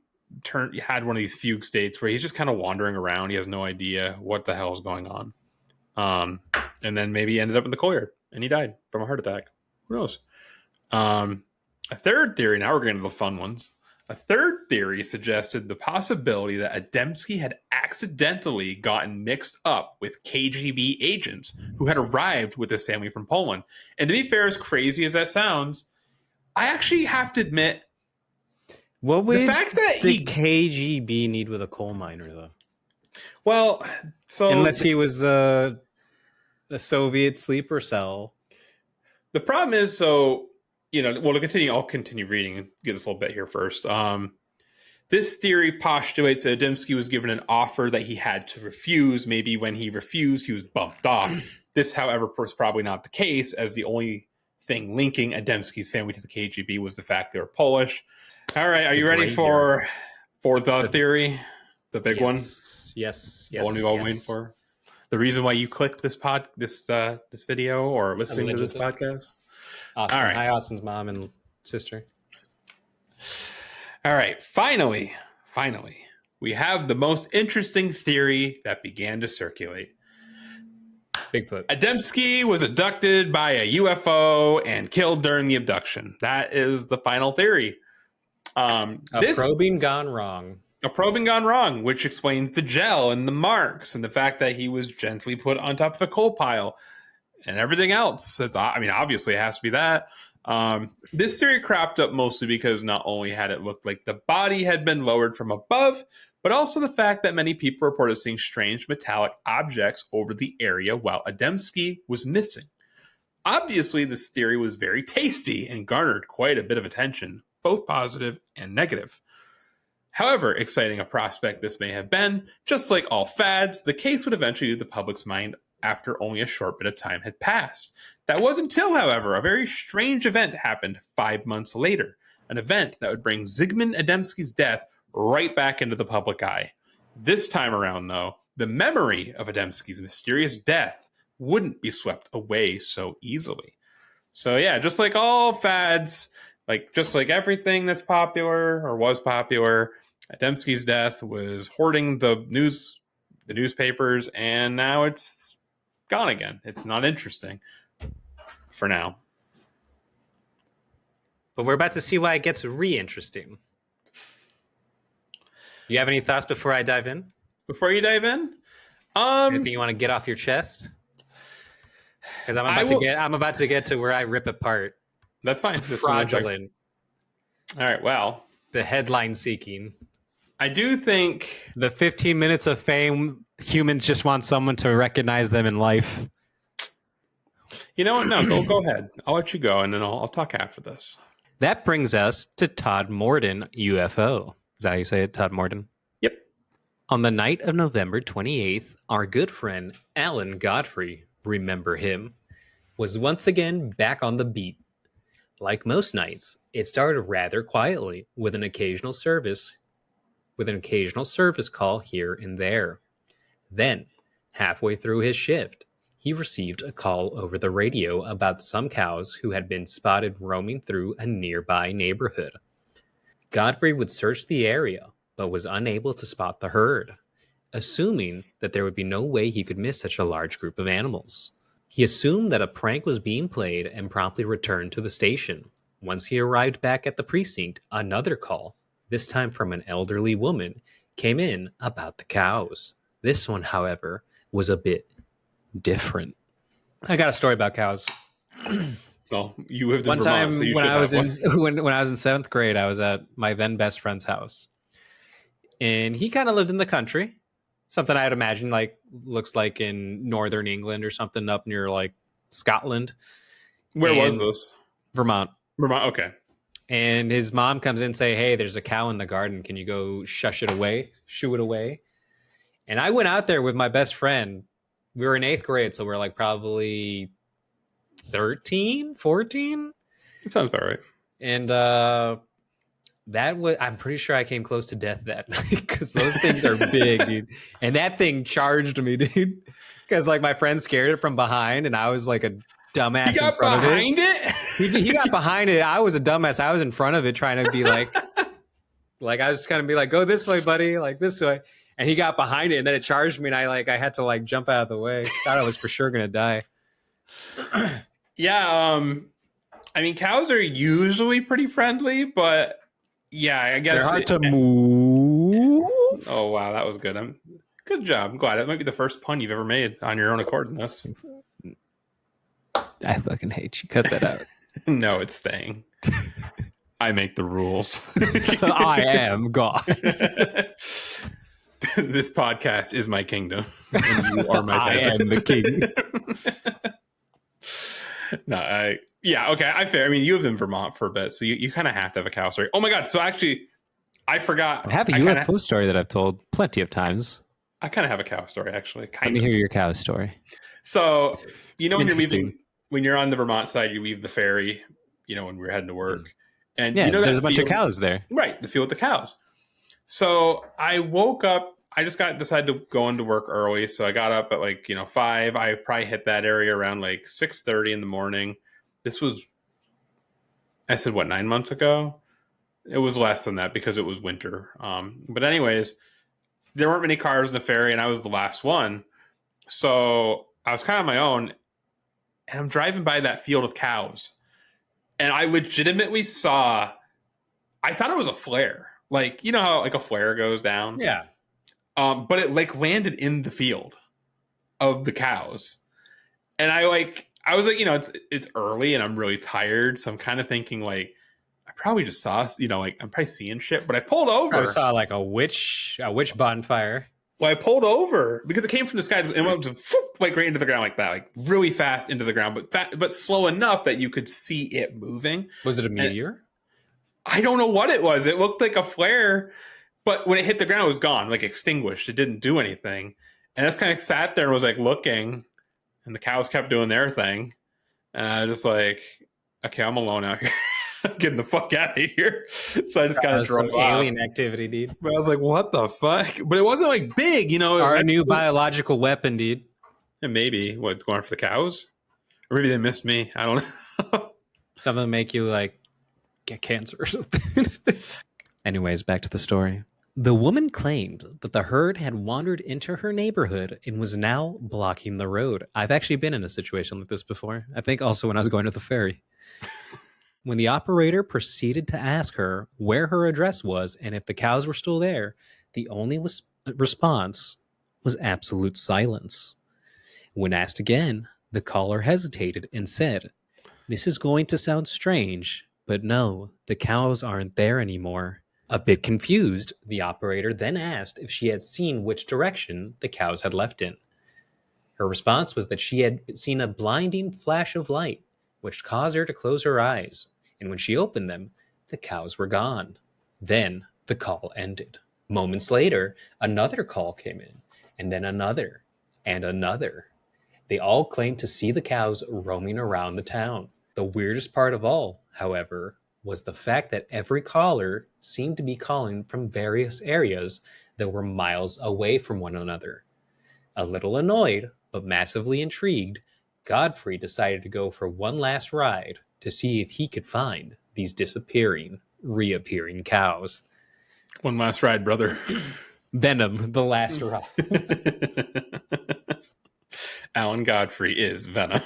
Speaker 2: had one of these fugue states where he's just kind of wandering around. He has no idea what the hell is going on. And then maybe he ended up in the coal yard and he died from a heart attack. Who knows? A third theory, now we're getting to the fun ones. A third theory suggested the possibility that Adamski had accidentally gotten mixed up with KGB agents who had arrived with his family from Poland. And to be fair, as crazy as that sounds, I actually have to admit,
Speaker 1: what would
Speaker 2: the fact that
Speaker 1: the KGB need with a coal miner, though?
Speaker 2: Well, so
Speaker 1: unless he was a Soviet sleeper cell.
Speaker 2: The problem is, so I'll continue reading and get this little bit here first. This theory postulates that Adamski was given an offer that he had to refuse. Maybe when he refused, he was bumped off. This, however, was probably not the case, as the only thing linking Adamski's family to the KGB was the fact they were Polish. All right, are you ready for the theory? The big one?
Speaker 1: Yes.
Speaker 2: The one we've all waiting for? The reason why you clicked this video or listening to this podcast?
Speaker 1: Austin.
Speaker 2: All right.
Speaker 1: Hi, Austin's mom and sister.
Speaker 2: All right, finally, we have the most interesting theory that began to circulate.
Speaker 1: Bigfoot.
Speaker 2: Adamski was abducted by a UFO and killed during the abduction. That is the final theory.
Speaker 1: Probing gone wrong.
Speaker 2: A probing gone wrong, which explains the gel and the marks and the fact that he was gently put on top of a coal pile and everything else. Obviously it has to be that. This theory cropped up mostly because not only had it looked like the body had been lowered from above, but also the fact that many people reported seeing strange metallic objects over the area while Adamski was missing. Obviously, this theory was very tasty and garnered quite a bit of attention, both positive and negative. However exciting a prospect this may have been, just like all fads, the case would eventually leave the public's mind after only a short bit of time had passed. That was until, however, a very strange event happened 5 months later, an event that would bring Zigmund Adamski's death right back into the public eye. This time around, though, the memory of Adamski's mysterious death wouldn't be swept away so easily. So yeah, just like all fads, just like everything that's popular or was popular, Adamski's death was hoarding the newspapers, and now it's gone again. It's not interesting for now.
Speaker 1: But we're about to see why it gets re-interesting. You have any thoughts before I dive in?
Speaker 2: Before you dive in?
Speaker 1: Anything you want to get off your chest? Because I'm about to get to where I rip apart.
Speaker 2: That's fine.
Speaker 1: Fraudulent.
Speaker 2: All right, well.
Speaker 1: The headline seeking.
Speaker 2: I do think...
Speaker 1: The 15 minutes of fame, humans just want someone to recognize them in life.
Speaker 2: You know what? No, go ahead. I'll let you go, and then I'll talk after this.
Speaker 1: That brings us to Todmorden UFO. Is that how you say it, Todmorden?
Speaker 2: Yep.
Speaker 1: On the night of November 28th, our good friend Alan Godfrey, remember him, was once again back on the beat. Like most nights, it started rather quietly with an occasional service call here and there. Then, halfway through his shift, he received a call over the radio about some cows who had been spotted roaming through a nearby neighborhood. Godfrey would search the area, but was unable to spot the herd, assuming that there would be no way he could miss such a large group of animals. He assumed that a prank was being played and promptly returned to the station. Once he arrived back at the precinct, another call, this time from an elderly woman, came in about the cows. This one, however, was a bit different. I got a story about cows.
Speaker 2: Well, you lived in
Speaker 1: One
Speaker 2: Vermont,
Speaker 1: time
Speaker 2: so you
Speaker 1: when
Speaker 2: should
Speaker 1: I was
Speaker 2: have one.
Speaker 1: when I was in 7th grade, I was at my then best friend's house, and he kind of lived in the country, something I'd imagine like looks like in northern England or something up near like Scotland.
Speaker 2: Where was
Speaker 1: And
Speaker 2: this?
Speaker 1: Vermont.
Speaker 2: Vermont. Okay.
Speaker 1: And his mom comes in and say, "Hey, there's a cow in the garden. Can you go shoo it away?" And I went out there with my best friend. We were in 8th grade, so we're like probably 13, 14.
Speaker 2: That sounds about right.
Speaker 1: And I'm pretty sure I came close to death that night because those things are big, dude. And that thing charged me, dude. Because like my friend scared it from behind, and I was like a dumbass
Speaker 2: He got
Speaker 1: in front
Speaker 2: behind
Speaker 1: of it. He got behind it. I was a dumbass. I was in front of it trying to be like I was just kind of be like, go this way, buddy, like this way. And he got behind it, and then it charged me, and I had to like jump out of the way. Thought I was for sure gonna die.
Speaker 2: Yeah. I mean, cows are usually pretty friendly, but yeah, I guess
Speaker 1: They're hard to move.
Speaker 2: Oh wow, that was good. Good job. I'm glad. That might be the first pun you've ever made on your own accord in this.
Speaker 1: I fucking hate you. Cut that out.
Speaker 2: No, it's staying. I make the rules.
Speaker 1: I am God.
Speaker 2: This podcast is my kingdom, and you are my
Speaker 1: I
Speaker 2: peasant.
Speaker 1: am the king.
Speaker 2: No, yeah, okay, I fair. I mean, you lived in Vermont for a bit, so you kind of have to have a cow story. Oh my god! So actually, I forgot.
Speaker 1: I have a UFO story that I've told plenty of times.
Speaker 2: I kind of have a cow story, actually.
Speaker 1: Let me hear your cow story.
Speaker 2: So, when you're
Speaker 1: Interesting.
Speaker 2: leaving, when you're on the Vermont side, you leave the ferry. When we're heading to work, and
Speaker 1: Yeah,
Speaker 2: there's
Speaker 1: a bunch of cows there.
Speaker 2: right? The field with the cows. So I woke up. I just decided to go into work early, so I got up at 5. I probably hit that area around 6:30 in the morning. This was, I said, what, 9 months ago? It was less than that because it was winter. But anyways, there weren't many cars in the ferry, and I was the last one. So I was kind of on my own, and I'm driving by that field of cows, and I legitimately saw. I thought it was a flare, how a flare goes down.
Speaker 1: Yeah.
Speaker 2: But it landed in the field of the cows. And I was like, it's early and I'm really tired. So I'm kind of thinking I probably just saw, I'm probably seeing shit, but I pulled over.
Speaker 1: I saw a witch bonfire.
Speaker 2: Well, I pulled over because it came from the sky and went right into the ground like that, really fast into the ground, but slow enough that you could see it moving.
Speaker 1: Was it a meteor?
Speaker 2: I don't know what it was. It looked like a flare. But when it hit the ground, it was gone, extinguished. It didn't do anything. And I just kind of sat there and was looking, and the cows kept doing their thing. And I was just okay, I'm alone out here. I'm getting the fuck out of here. So I just kind of drove off.
Speaker 1: Alien activity, dude.
Speaker 2: But I was like, what the fuck? But it wasn't big,
Speaker 1: Our new biological weapon, dude.
Speaker 2: And maybe, going for the cows? Or maybe they missed me. I don't know.
Speaker 1: Something to make you get cancer or something. Anyways, back to the story. The woman claimed that the herd had wandered into her neighborhood and was now blocking the road. I've actually been in a situation like this before. I think also when I was going to the ferry. When the operator proceeded to ask her where her address was and if the cows were still there, the only response was absolute silence. When asked again, the caller hesitated and said, "This is going to sound strange, but no, the cows aren't there anymore." A bit confused, the operator then asked if she had seen which direction the cows had left in. Her response was that she had seen a blinding flash of light, which caused her to close her eyes, and when she opened them, the cows were gone. Then the call ended. Moments later, another call came in, and then another, and another. They all claimed to see the cows roaming around the town. The weirdest part of all, however, was the fact that every caller seemed to be calling from various areas that were miles away from one another. A little annoyed, but massively intrigued, Godfrey decided to go for one last ride to see if he could find these disappearing, reappearing cows.
Speaker 2: One last ride, brother.
Speaker 1: Venom, the last ride.
Speaker 2: Alan Godfrey is Venom.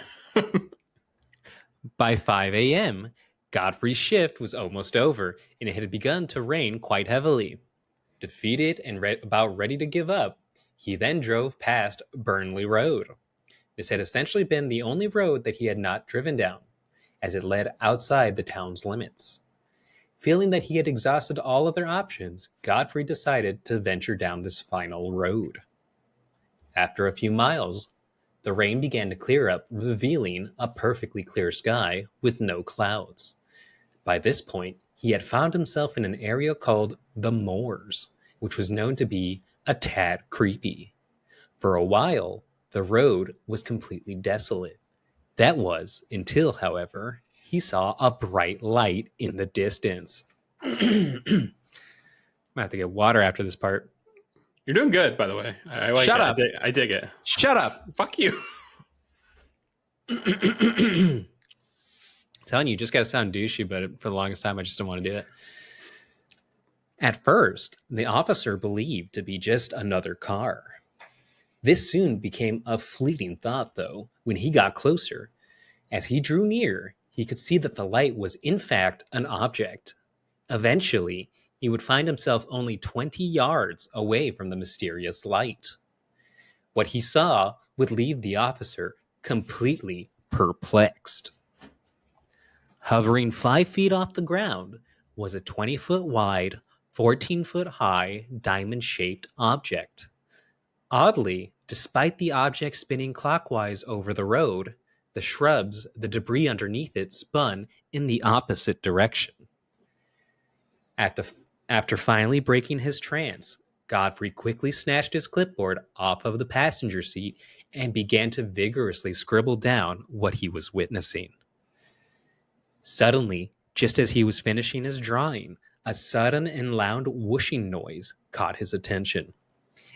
Speaker 1: By 5 a.m., Godfrey's shift was almost over, and it had begun to rain quite heavily. Defeated and about ready to give up, he then drove past Burnley Road. This had essentially been the only road that he had not driven down, as it led outside the town's limits. Feeling that he had exhausted all other options, Godfrey decided to venture down this final road. After a few miles, the rain began to clear up, revealing a perfectly clear sky with no clouds. By this point, he had found himself in an area called the Moors, which was known to be a tad creepy. For a while, the road was completely desolate. That was until, however, he saw a bright light in the distance. I'm going to have to get water after this part.
Speaker 2: You're doing good, by the way. I like
Speaker 1: Shut
Speaker 2: it.
Speaker 1: up.
Speaker 2: I dig it.
Speaker 1: Shut up.
Speaker 2: Fuck you.
Speaker 1: Telling you just got to sound douchey, but for the longest time, I just didn't want to do it. At first, the officer believed to be just another car. This soon became a fleeting thought, though, when he got closer. As he drew near, he could see that the light was in fact an object. Eventually, he would find himself only 20 yards away from the mysterious light. What he saw would leave the officer completely perplexed. Hovering 5 feet off the ground was a 20-foot wide, 14-foot high, diamond-shaped object. Oddly, despite the object spinning clockwise over the road, the shrubs, the debris underneath it, spun in the opposite direction. After finally breaking his trance, Godfrey quickly snatched his clipboard off of the passenger seat and began to vigorously scribble down what he was witnessing. Suddenly, just as he was finishing his drawing, a sudden and loud whooshing noise caught his attention.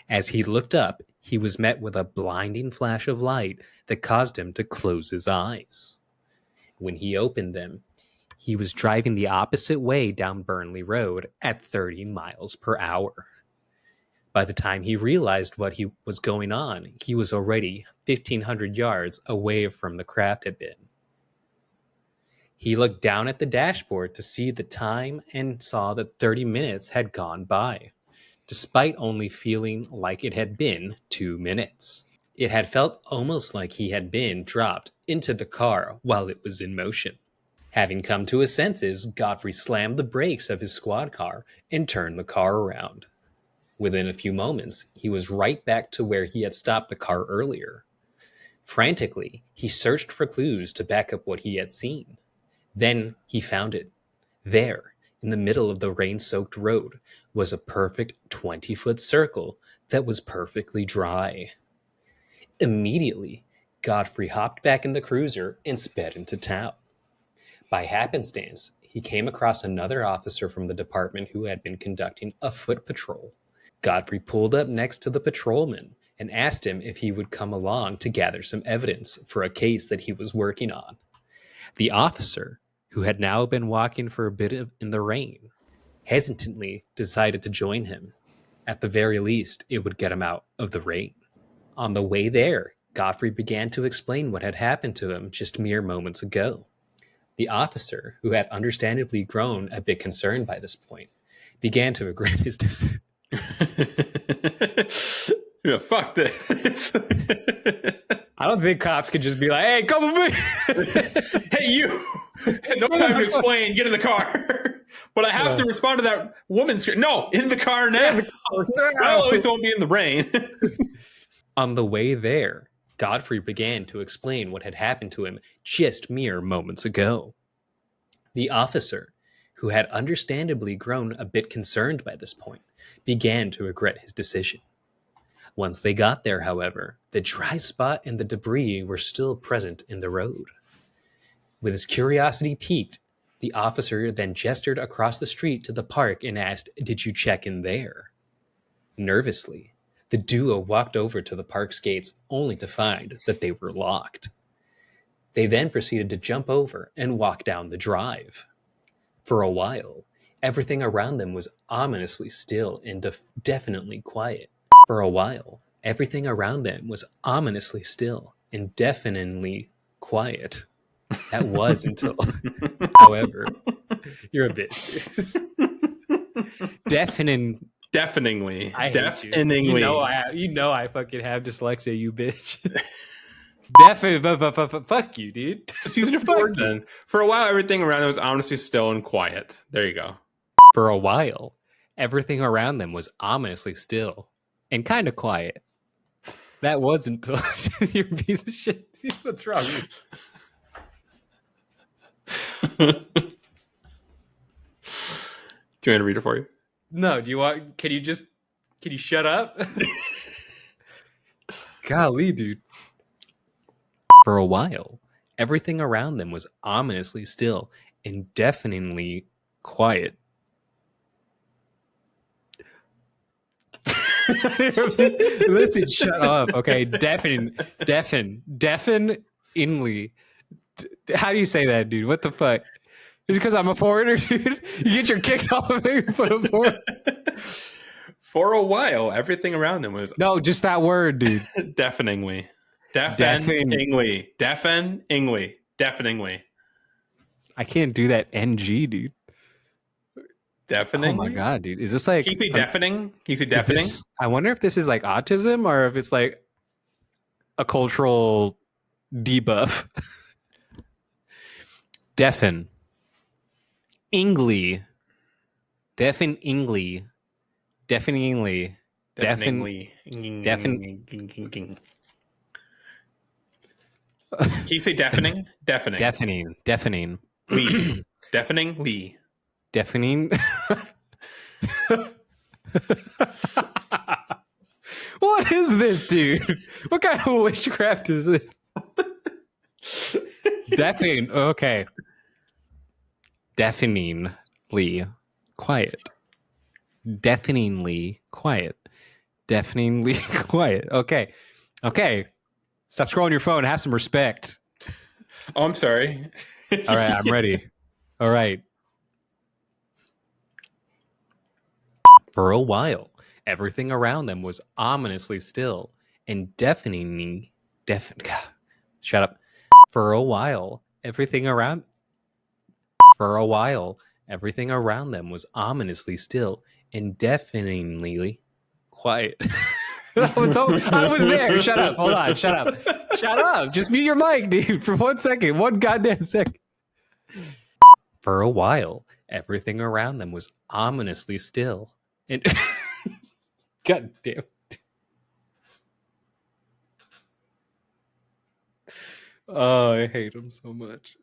Speaker 1: As he looked up, he was met with a blinding flash of light that caused him to close his eyes. When he opened them, he was driving the opposite way down Burnley Road at 30 miles per hour. By the time he realized what was going on, he was already 1,500 yards away from the craft had been. He looked down at the dashboard to see the time and saw that 30 minutes had gone by, despite only feeling like it had been 2 minutes. It had felt almost like he had been dropped into the car while it was in motion. Having come to his senses, Godfrey slammed the brakes of his squad car and turned the car around. Within a few moments, he was right back to where he had stopped the car earlier. Frantically, he searched for clues to back up what he had seen. Then he found it. There, in the middle of the rain-soaked road, was a perfect 20-foot circle that was perfectly dry. Immediately, Godfrey hopped back in the cruiser and sped into town. By happenstance, he came across another officer from the department who had been conducting a foot patrol. Godfrey pulled up next to the patrolman and asked him if he would come along to gather some evidence for a case that he was working on. The officer, who had now been walking for a bit in the rain, hesitantly decided to join him. At the very least, it would get him out of the rain. On the way there, Godfrey began to explain what had happened to him just mere moments ago. The officer, who had understandably grown a bit concerned by this point, began to regret his decision.
Speaker 2: Yeah, fuck this.
Speaker 1: I don't think cops could just be like, hey, come with me.
Speaker 2: Hey, you. No time to explain. Get in the car. But I have to respond to that woman's. No, in the car now. Well, at least it won't be in the rain.
Speaker 1: On the way there, Godfrey began to explain what had happened to him just mere moments ago. The officer, who had understandably grown a bit concerned by this point, began to regret his decision. Once they got there, however, the dry spot and the debris were still present in the road. With his curiosity piqued, the officer then gestured across the street to the park and asked, "Did you check in there?" Nervously, the duo walked over to the park's gates only to find that they were locked. They then proceeded to jump over and walk down the drive. For a while, everything around them was ominously still and definitely quiet. For a while, everything around them was ominously still and deafeningly quiet. That was until, however, you're a bitch.
Speaker 2: Deafeningly.
Speaker 1: I hate
Speaker 2: Deafeningly.
Speaker 1: You know I fucking have dyslexia, you bitch. Fuck you, dude.
Speaker 2: Just using your word then. For a while, everything around them was ominously still and quiet. There you go.
Speaker 1: For a while, everything around them was ominously still and kind of quiet. That wasn't until you're a piece of shit. What's wrong with
Speaker 2: you? Do you want me to read it for you?
Speaker 1: No, do you want... Can you shut up? Golly, dude. For a while, everything around them was ominously still and deafeningly quiet. Listen, shut up. Okay, deafeningly. How do you say that, dude? What the fuck? Just because I'm a foreigner, dude? You get your kicks off of me for a foreigner?
Speaker 2: For a while, everything around them was...
Speaker 1: No, just that word, dude.
Speaker 2: Deafeningly. Deafeningly.
Speaker 1: I can't do that NG, dude.
Speaker 2: Deafening?
Speaker 1: Oh my god, dude. Is this like...
Speaker 2: Can you say deafening? Can you say deafening?
Speaker 1: I wonder if this is like autism or if it's like a cultural debuff. Deafen. Ingly. Deafeningly. Deafeningly.
Speaker 2: Deafeningly. Can you say deafening? Deafening.
Speaker 1: Deafening.
Speaker 2: Lee. Deafening. Lee.
Speaker 1: Deafening. What is this, dude? What kind of witchcraft is this? Deafening. Okay. Deafeningly quiet. Deafeningly quiet. Deafeningly quiet. Okay. Okay. Stop scrolling your phone. Have some respect.
Speaker 2: Oh, I'm sorry.
Speaker 1: All right, I'm ready. All right. For a while, everything around them was ominously still and deafeningly shut up. For a while, everything around them was ominously still and deafeningly quiet. I was there. Shut up. Hold on. Shut up. Shut up. Just mute your mic, dude, for 1 second. One goddamn second. For a while, everything around them was ominously still. And God damn. Oh, I hate him so much.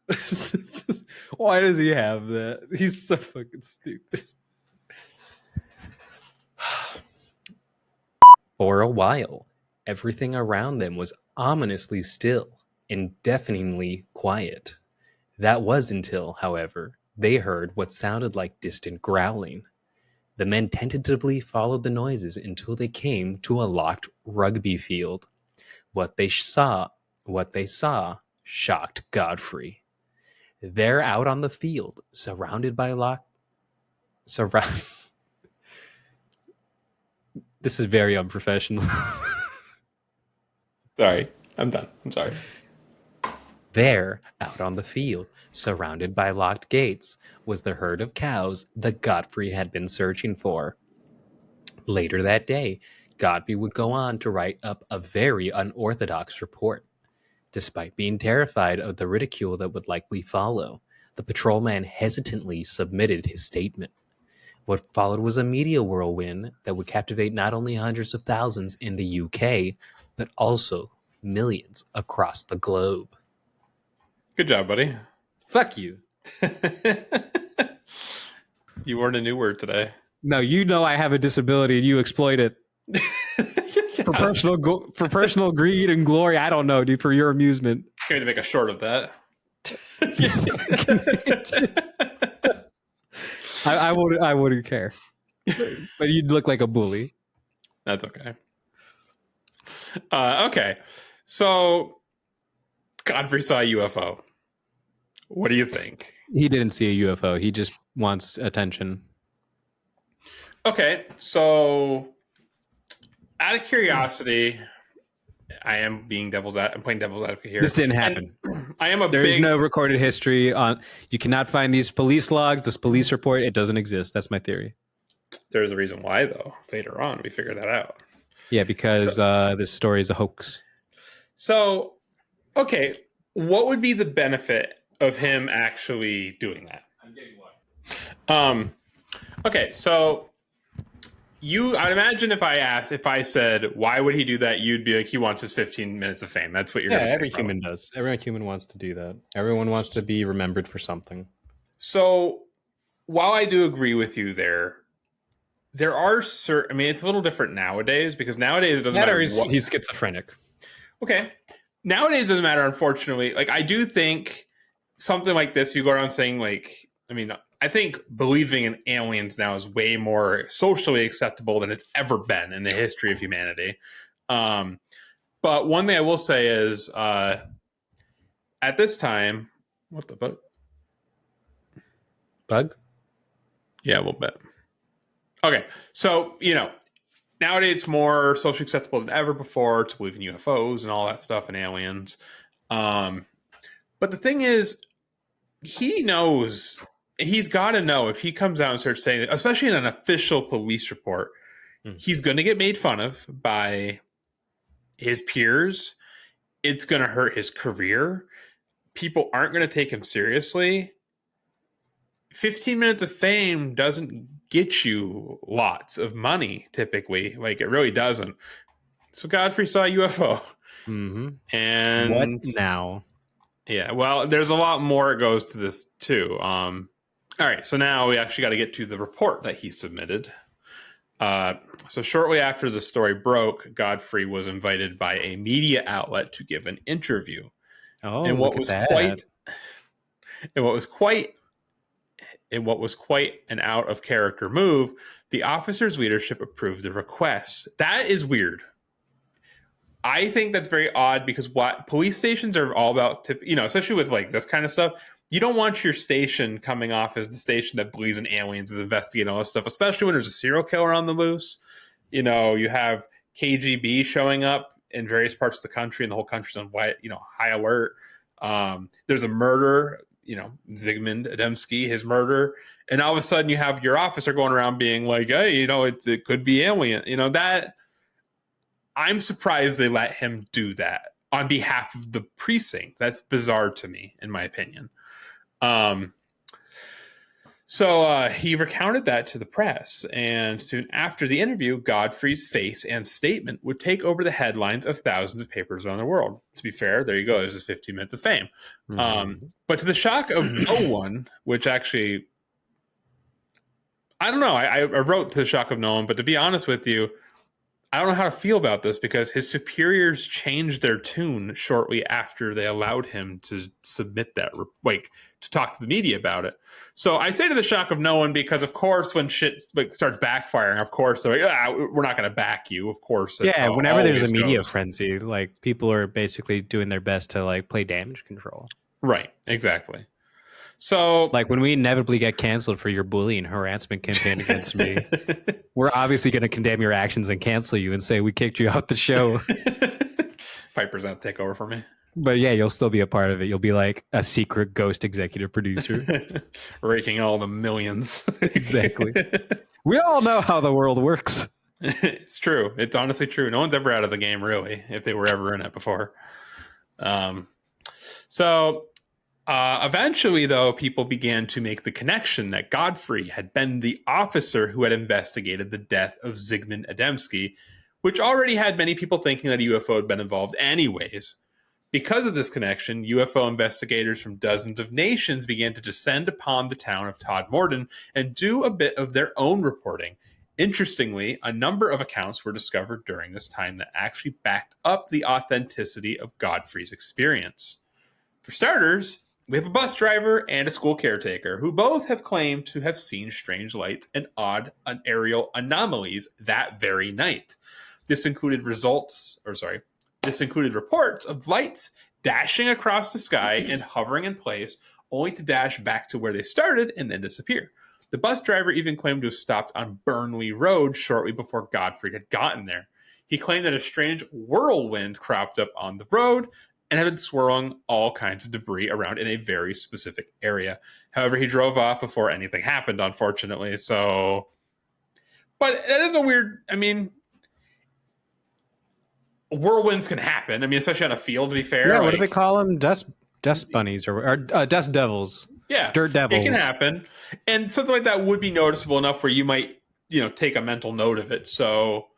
Speaker 1: Why does he have that? He's so fucking stupid. For a while, everything around them was ominously still and deafeningly quiet. That was until, however, they heard what sounded like distant growling. The men tentatively followed the noises until they came to a locked rugby field. What they saw shocked Godfrey. There out on the field, surrounded by This is very unprofessional.
Speaker 2: Sorry, I'm done. I'm sorry.
Speaker 1: There, out on the field, surrounded by locked gates, was the herd of cows that Godfrey had been searching for. Later that day, Godfrey would go on to write up a very unorthodox report. Despite being terrified of the ridicule that would likely follow, the patrolman hesitantly submitted his statement. What followed was a media whirlwind that would captivate not only hundreds of thousands in the UK, but also millions across the globe.
Speaker 2: Good job, buddy.
Speaker 1: Fuck you.
Speaker 2: You learned a new word today.
Speaker 1: No, you know I have a disability and you exploit it for personal greed and glory. I don't know, dude, for your amusement.
Speaker 2: Going to make a short of that.
Speaker 1: I wouldn't care. But you'd look like a bully.
Speaker 2: That's okay. Okay. So Godfrey saw a UFO. What do you think?
Speaker 1: He didn't see a UFO. He just wants attention.
Speaker 2: Okay. So out of curiosity, I'm playing devil's advocate here.
Speaker 1: This didn't happen.
Speaker 2: And
Speaker 1: There's no recorded history on. You cannot find these police logs, this police report. It doesn't exist. That's my theory.
Speaker 2: There's a reason why, though. Later on, we figure that out.
Speaker 1: Yeah, because this story is a hoax.
Speaker 2: So, okay, what would be the benefit of him actually doing that? I'm getting one. Okay, so I'd imagine if I said, why would he do that? You'd be like, he wants his 15 minutes of fame. That's what you're going to say.
Speaker 1: Every human does. Every human wants to do that. Everyone wants to be remembered for something.
Speaker 2: So while I do agree with you there are certain, I mean, it's a little different nowadays because nowadays it doesn't matter.
Speaker 1: He's schizophrenic.
Speaker 2: Okay. Nowadays it doesn't matter, unfortunately. Like, I do think something like this, you go around saying, like, I mean, I think believing in aliens now is way more socially acceptable than it's ever been in the history of humanity. But one thing I will say is, at this time, what the fuck?
Speaker 1: Bug?
Speaker 2: Yeah, a little bit. Okay, so, nowadays it's more socially acceptable than ever before to believe in UFOs and all that stuff and aliens. But the thing is, he knows, he's got to know if he comes out and starts saying it, especially in an official police report, he's going to get made fun of by his peers. It's going to hurt his career. People aren't going to take him seriously. 15 minutes of fame doesn't get you lots of money, typically. Like, it really doesn't. So Godfrey saw a UFO.
Speaker 1: Mm-hmm.
Speaker 2: And
Speaker 1: what now?
Speaker 2: Yeah, well, there's a lot more it goes to this, too. All right, so now we actually got to get to the report that he submitted. So shortly after the story broke, Godfrey was invited by a media outlet to give an interview.
Speaker 1: Oh,
Speaker 2: and what was quite an out of character move, the officer's leadership approved the request. That is weird. I think that's very odd because what police stations are all about, especially with like this kind of stuff, you don't want your station coming off as the station that believes in aliens, is investigating all this stuff, especially when there's a serial killer on the loose. You have KGB showing up in various parts of the country, and the whole country's on high alert. There's a murder, Zigmund Adamski, his murder. And all of a sudden you have your officer going around being like, hey, it could be alien. That I'm surprised they let him do that on behalf of the precinct. That's bizarre to me, in my opinion. So he recounted that to the press, and soon after the interview, Godfrey's face and statement would take over the headlines of thousands of papers around the world. To be fair, there you go. There's his 15 minutes of fame. Mm-hmm. But to the shock of no one, which actually, I don't know. I wrote to the shock of no one, but to be honest with you, I don't know how to feel about this because his superiors changed their tune shortly after they allowed him to submit that, to talk to the media about it. So I say to the shock of no one because, of course, when shit starts backfiring, of course, they're like, we're not going to back you. Of course.
Speaker 1: Yeah, whenever there's a media frenzy, like, people are basically doing their best to, like, play damage control.
Speaker 2: Right, exactly. So,
Speaker 1: like, when we inevitably get canceled for your bullying harassment campaign against me, we're obviously going to condemn your actions and cancel you and say we kicked you out the show.
Speaker 2: Piper's going to take over for me.
Speaker 1: But yeah, you'll still be a part of it. You'll be like a secret ghost executive producer.
Speaker 2: Raking all the millions.
Speaker 1: Exactly. We all know how the world works.
Speaker 2: It's true. It's honestly true. No one's ever out of the game, really, if they were ever in it before. Eventually, though, people began to make the connection that Godfrey had been the officer who had investigated the death of Zigmund Adamski, which already had many people thinking that a UFO had been involved anyways. Because of this connection, UFO investigators from dozens of nations began to descend upon the town of Todmorden and do a bit of their own reporting. Interestingly, a number of accounts were discovered during this time that actually backed up the authenticity of Godfrey's experience. For starters, we have a bus driver and a school caretaker who both have claimed to have seen strange lights and odd aerial anomalies that very night. This included reports of lights dashing across the sky and hovering in place, only to dash back to where they started and then disappear. The bus driver even claimed to have stopped on Burnley Road shortly before Godfrey had gotten there. He claimed that a strange whirlwind cropped up on the road and had been swirling all kinds of debris around in a very specific area. However, he drove off before anything happened, unfortunately. So, but that is a weird, whirlwinds can happen. Especially on a field, to be fair.
Speaker 1: Yeah, what do they call them? Dust bunnies or dust devils.
Speaker 2: Yeah.
Speaker 1: Dirt devils.
Speaker 2: It can happen. And something like that would be noticeable enough where you might, take a mental note of it. So,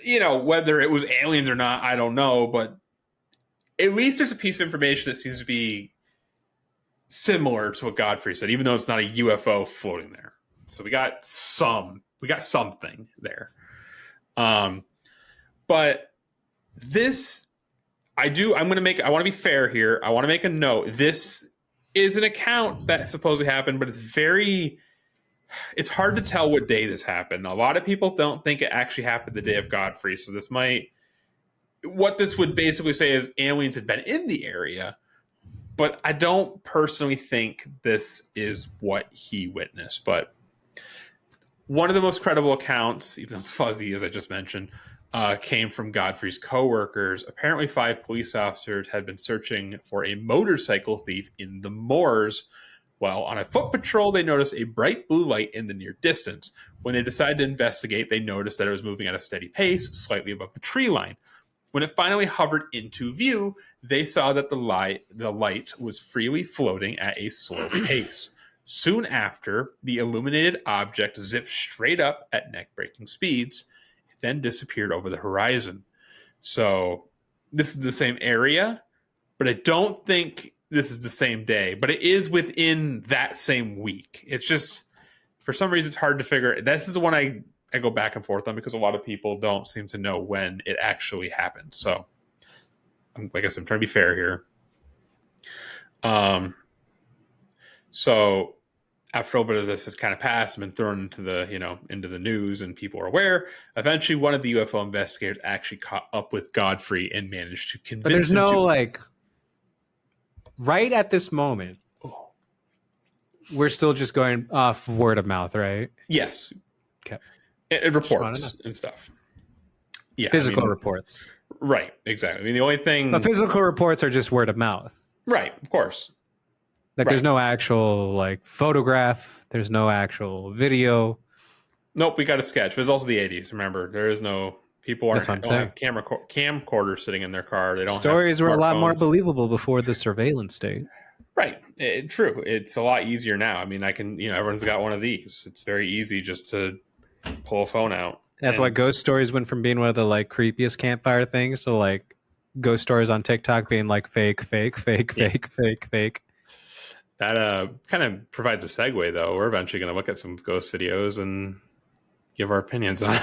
Speaker 2: whether it was aliens or not, I don't know. But at least there's a piece of information that seems to be similar to what Godfrey said, even though it's not a UFO floating there. So we got something there. But this, I want to be fair here. I want to make a note. This is an account that supposedly happened, but it's hard to tell what day this happened. A lot of people don't think it actually happened the day of Godfrey. So what this would basically say is aliens had been in the area, but I don't personally think this is what he witnessed. But one of the most credible accounts, even though it's fuzzy as I just mentioned, came from Godfrey's co-workers. Apparently 5 police officers had been searching for a motorcycle thief in the moors. While on a foot patrol, they noticed a bright blue light in the near distance. When they decided to investigate, they noticed that it was moving at a steady pace, slightly above the tree line. When it finally hovered into view, they saw that the light was freely floating at a slow pace. Soon after, the illuminated object zipped straight up at neck-breaking speeds, then disappeared over the horizon. So this is the same area, but I don't think this is the same day, but it is within that same week. It's just, for some reason, it's hard to figure. This is the one I go back and forth on because a lot of people don't seem to know when it actually happened. So I guess I'm trying to be fair here. So after a little bit of this has kind of passed and been thrown into the news and people are aware, eventually one of the UFO investigators actually caught up with Godfrey and managed to convince him. But
Speaker 1: there's no right at this moment, we're still just going off word of mouth, right?
Speaker 2: Yes.
Speaker 1: Okay.
Speaker 2: It reports and stuff. Yeah.
Speaker 1: Physical reports.
Speaker 2: Right. Exactly. The only thing.
Speaker 1: But physical reports are just word of mouth.
Speaker 2: Right. Of course.
Speaker 1: There's no actual photograph. There's no actual video.
Speaker 2: Nope. We got a sketch. But it's also the 80s. Remember, there is no people aren't have camcorders sitting in their car. They don't.
Speaker 1: Stories were a lot more believable before the surveillance state.
Speaker 2: Right. True. It's a lot easier now. I can. Everyone's got one of these. It's very easy just to pull a phone out.
Speaker 1: That's why ghost stories went from being one of the creepiest campfire things to ghost stories on TikTok being fake.
Speaker 2: That kind of provides a segue, though. We're eventually going to look at some ghost videos and give our opinions on it.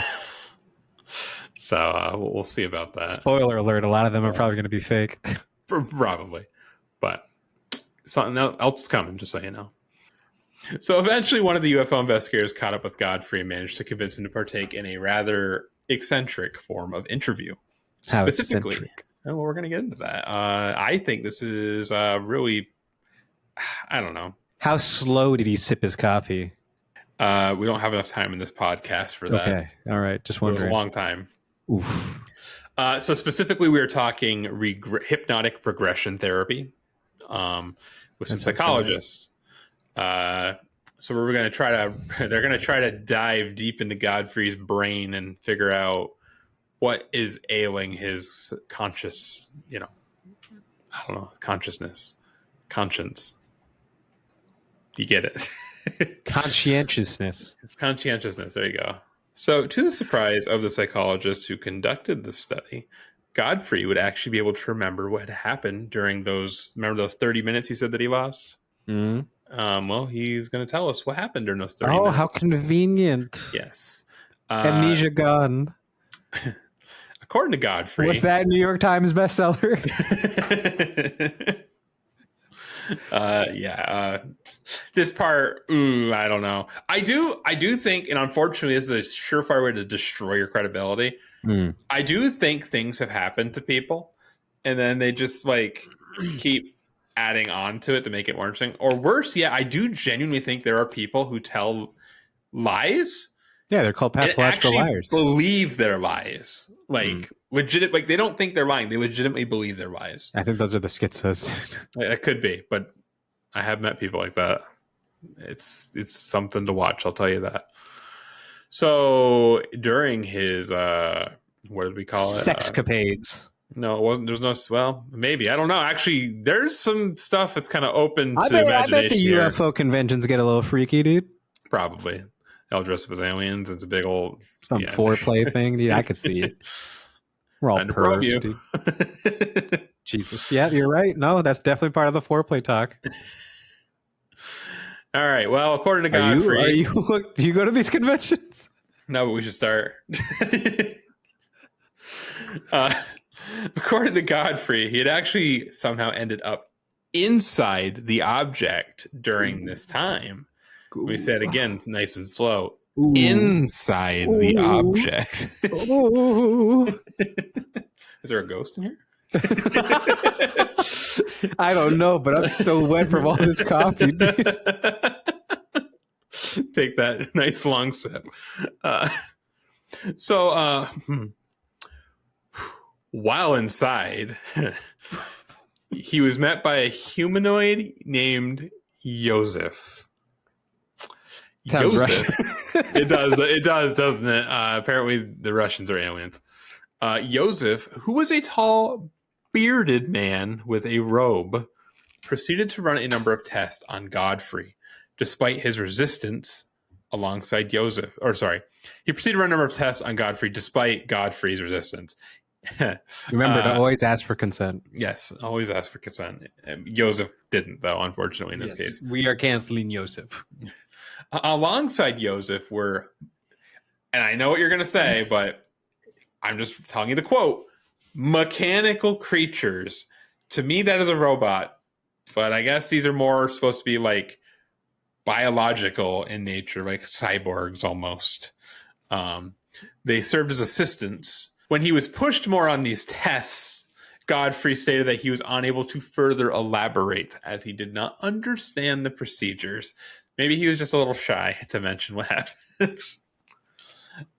Speaker 2: So we'll see about that.
Speaker 1: Spoiler alert, a lot of them are probably going to be fake.
Speaker 2: Probably. But something else is coming, just so you know. So eventually one of the UFO investigators caught up with Godfrey and managed to convince him to partake in a rather eccentric form of interview.
Speaker 1: How
Speaker 2: specifically,
Speaker 1: eccentric?
Speaker 2: Well, we're going to get into that. I think this is really... I don't know.
Speaker 1: How slow did he sip his coffee?
Speaker 2: We don't have enough time in this podcast for that.
Speaker 1: Okay. All right. Just wondering.
Speaker 2: It was a long time.
Speaker 1: Oof.
Speaker 2: So specifically, we were talking hypnotic regression therapy with some psychologists. So we're going to they're going to try to dive deep into Godfrey's brain and figure out what is ailing his conscience. You get it.
Speaker 1: Conscientiousness.
Speaker 2: Conscientiousness. There you go. So, to the surprise of the psychologist who conducted the study, Godfrey would actually be able to remember what had happened during those 30 minutes he said that he lost. Well, he's going to tell us what happened during those 30 minutes.
Speaker 1: Oh, how convenient.
Speaker 2: Yes.
Speaker 1: Amnesia gone.
Speaker 2: According to Godfrey.
Speaker 1: Was that New York Times bestseller?
Speaker 2: This part, I don't know. I do think, and unfortunately, this is a surefire way to destroy your credibility. I do think things have happened to people, and then they just like keep adding on to it to make it more interesting. Or worse, I do genuinely think there are people who tell lies.
Speaker 1: Yeah, they're called pathological liars.
Speaker 2: Believe their lies, like legit. Like they don't think they're lying; they legitimately believe their lies.
Speaker 1: I think those are the schizos.
Speaker 2: It could be, but I have met people like that. It's something to watch. I'll tell you that. So during his what did we call it?
Speaker 1: Sexcapades.
Speaker 2: No, it wasn't. There's no. Well, maybe I don't know. Actually, there's some stuff that's kind of open to imagination.
Speaker 1: I bet the UFO conventions get a little freaky, dude.
Speaker 2: Probably. They'll dress up as aliens. It's a big old
Speaker 1: foreplay thing. Dude, I could see it. We're all pervs, dude. Jesus. Yeah, you're right. No, that's definitely part of the foreplay talk.
Speaker 2: All right. Well, according to Godfrey,
Speaker 1: do you go to these conventions?
Speaker 2: No, but we should start. According to Godfrey, he had actually somehow ended up inside the object during this time. We said again, nice and slow. Inside the object. Is there a ghost in here?
Speaker 1: I don't know, but I'm so wet from all this coffee.
Speaker 2: Take that nice long sip. While inside, he was met by a humanoid named Joseph.
Speaker 1: Russian.
Speaker 2: It does, doesn't it? Apparently the Russians are aliens. Joseph, who was a tall, bearded man with a robe, proceeded to run a number of tests on Godfrey, despite his resistance alongside Joseph. He proceeded to run a number of tests on Godfrey despite Godfrey's resistance.
Speaker 1: Remember to always ask for consent.
Speaker 2: Yes, always ask for consent. Joseph didn't, though, unfortunately, in this case.
Speaker 1: We are canceling Joseph.
Speaker 2: Alongside Joseph were, and I know what you're going to say, but I'm just telling you the quote, mechanical creatures. To me, that is a robot, but I guess these are more supposed to be like biological in nature, like cyborgs almost. They served as assistants. When he was pushed more on these tests, Godfrey stated that he was unable to further elaborate as he did not understand the procedures. Maybe he was just a little shy to mention what happens.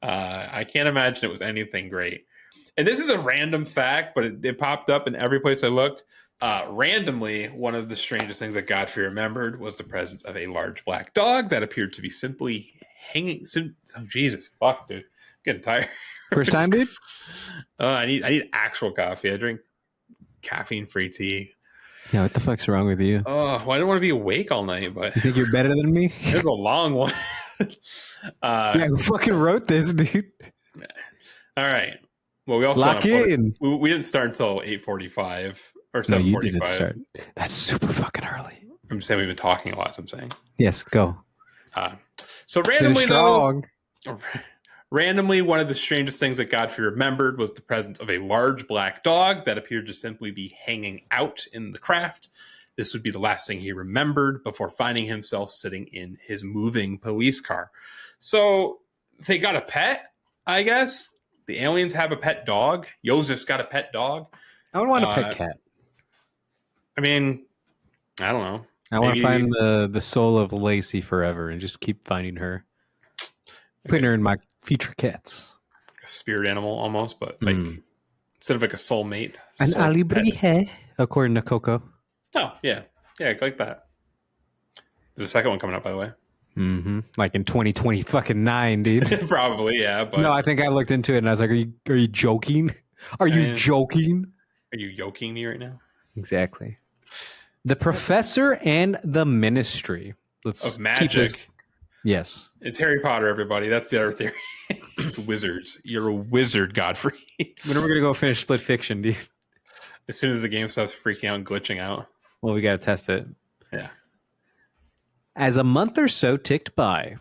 Speaker 2: I can't imagine it was anything great. And this is a random fact, but it popped up in every place I looked. Randomly, one of the strangest things that Godfrey remembered was the presence of a large black dog that appeared to be simply hanging. Oh, Jesus, fuck, dude. I'm getting tired.
Speaker 1: First time, dude?
Speaker 2: I need actual coffee. I drink caffeine-free tea.
Speaker 1: Yeah, what the fuck's wrong with you?
Speaker 2: Oh, well, I don't want to be awake all night, but
Speaker 1: you think you're better than me?
Speaker 2: It's a long one.
Speaker 1: Yeah, who fucking wrote this, dude?
Speaker 2: All right. Well, we also
Speaker 1: lock in.
Speaker 2: We didn't start until 8:45 or 7:45. No, you didn't start.
Speaker 1: That's super fucking early.
Speaker 2: I'm saying we've been talking a lot. So I'm saying.
Speaker 1: Yes, go.
Speaker 2: So randomly, one of the strangest things that Godfrey remembered was the presence of a large black dog that appeared to simply be hanging out in the craft. This would be the last thing he remembered before finding himself sitting in his moving police car. So they got a pet, I guess. The aliens have a pet dog. Joseph's got a pet dog.
Speaker 1: I would want a pet cat.
Speaker 2: I mean, I don't know.
Speaker 1: I want to find the soul of Lacey forever and just keep finding her. Putting her in my future cats.
Speaker 2: A spirit animal almost, but like instead of like a soulmate.
Speaker 1: An alibrije, according to Coco.
Speaker 2: Oh, yeah. Yeah, like that. There's a second one coming up, by the way.
Speaker 1: Mm-hmm. Like in 2020 fucking 9, dude.
Speaker 2: Probably, yeah. But
Speaker 1: no, I think I looked into it and I was like, are you joking? Are you joking?
Speaker 2: Are you yoking me right now?
Speaker 1: Exactly. The Professor and the Ministry.
Speaker 2: Of magic.
Speaker 1: Yes.
Speaker 2: It's Harry Potter, everybody. That's the other theory. It's wizards. You're a wizard, Godfrey.
Speaker 1: When are we going to go finish Split Fiction, dude?
Speaker 2: As soon as the game stops freaking out and glitching out.
Speaker 1: Well, we got to test it.
Speaker 2: Yeah.
Speaker 1: As a month or so ticked by,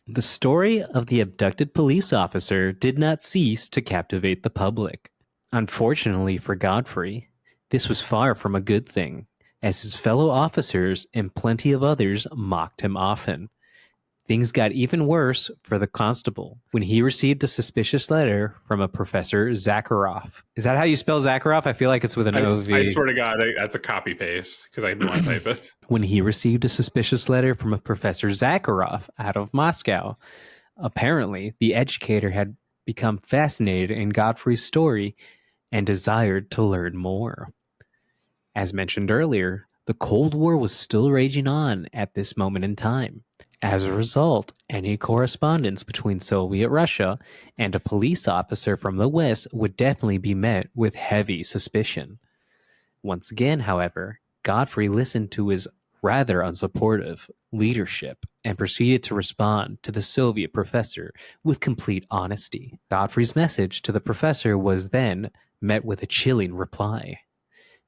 Speaker 1: the story of the abducted police officer did not cease to captivate the public. Unfortunately for Godfrey, this was far from a good thing, as his fellow officers and plenty of others mocked him often. Things got even worse for the constable when he received a suspicious letter from a Professor Zakharov. Is that how you spell Zakharov? I feel like it's with an OV.
Speaker 2: I swear to God, that's a copy paste because I didn't want to type it.
Speaker 1: When he received a suspicious letter from a Professor Zakharov out of Moscow. Apparently, the educator had become fascinated in Godfrey's story and desired to learn more. As mentioned earlier, the Cold War was still raging on at this moment in time. As a result, any correspondence between Soviet Russia and a police officer from the West would definitely be met with heavy suspicion. Once again, however, Godfrey listened to his rather unsupportive leadership and proceeded to respond to the Soviet professor with complete honesty. Godfrey's message to the professor was then met with a chilling reply.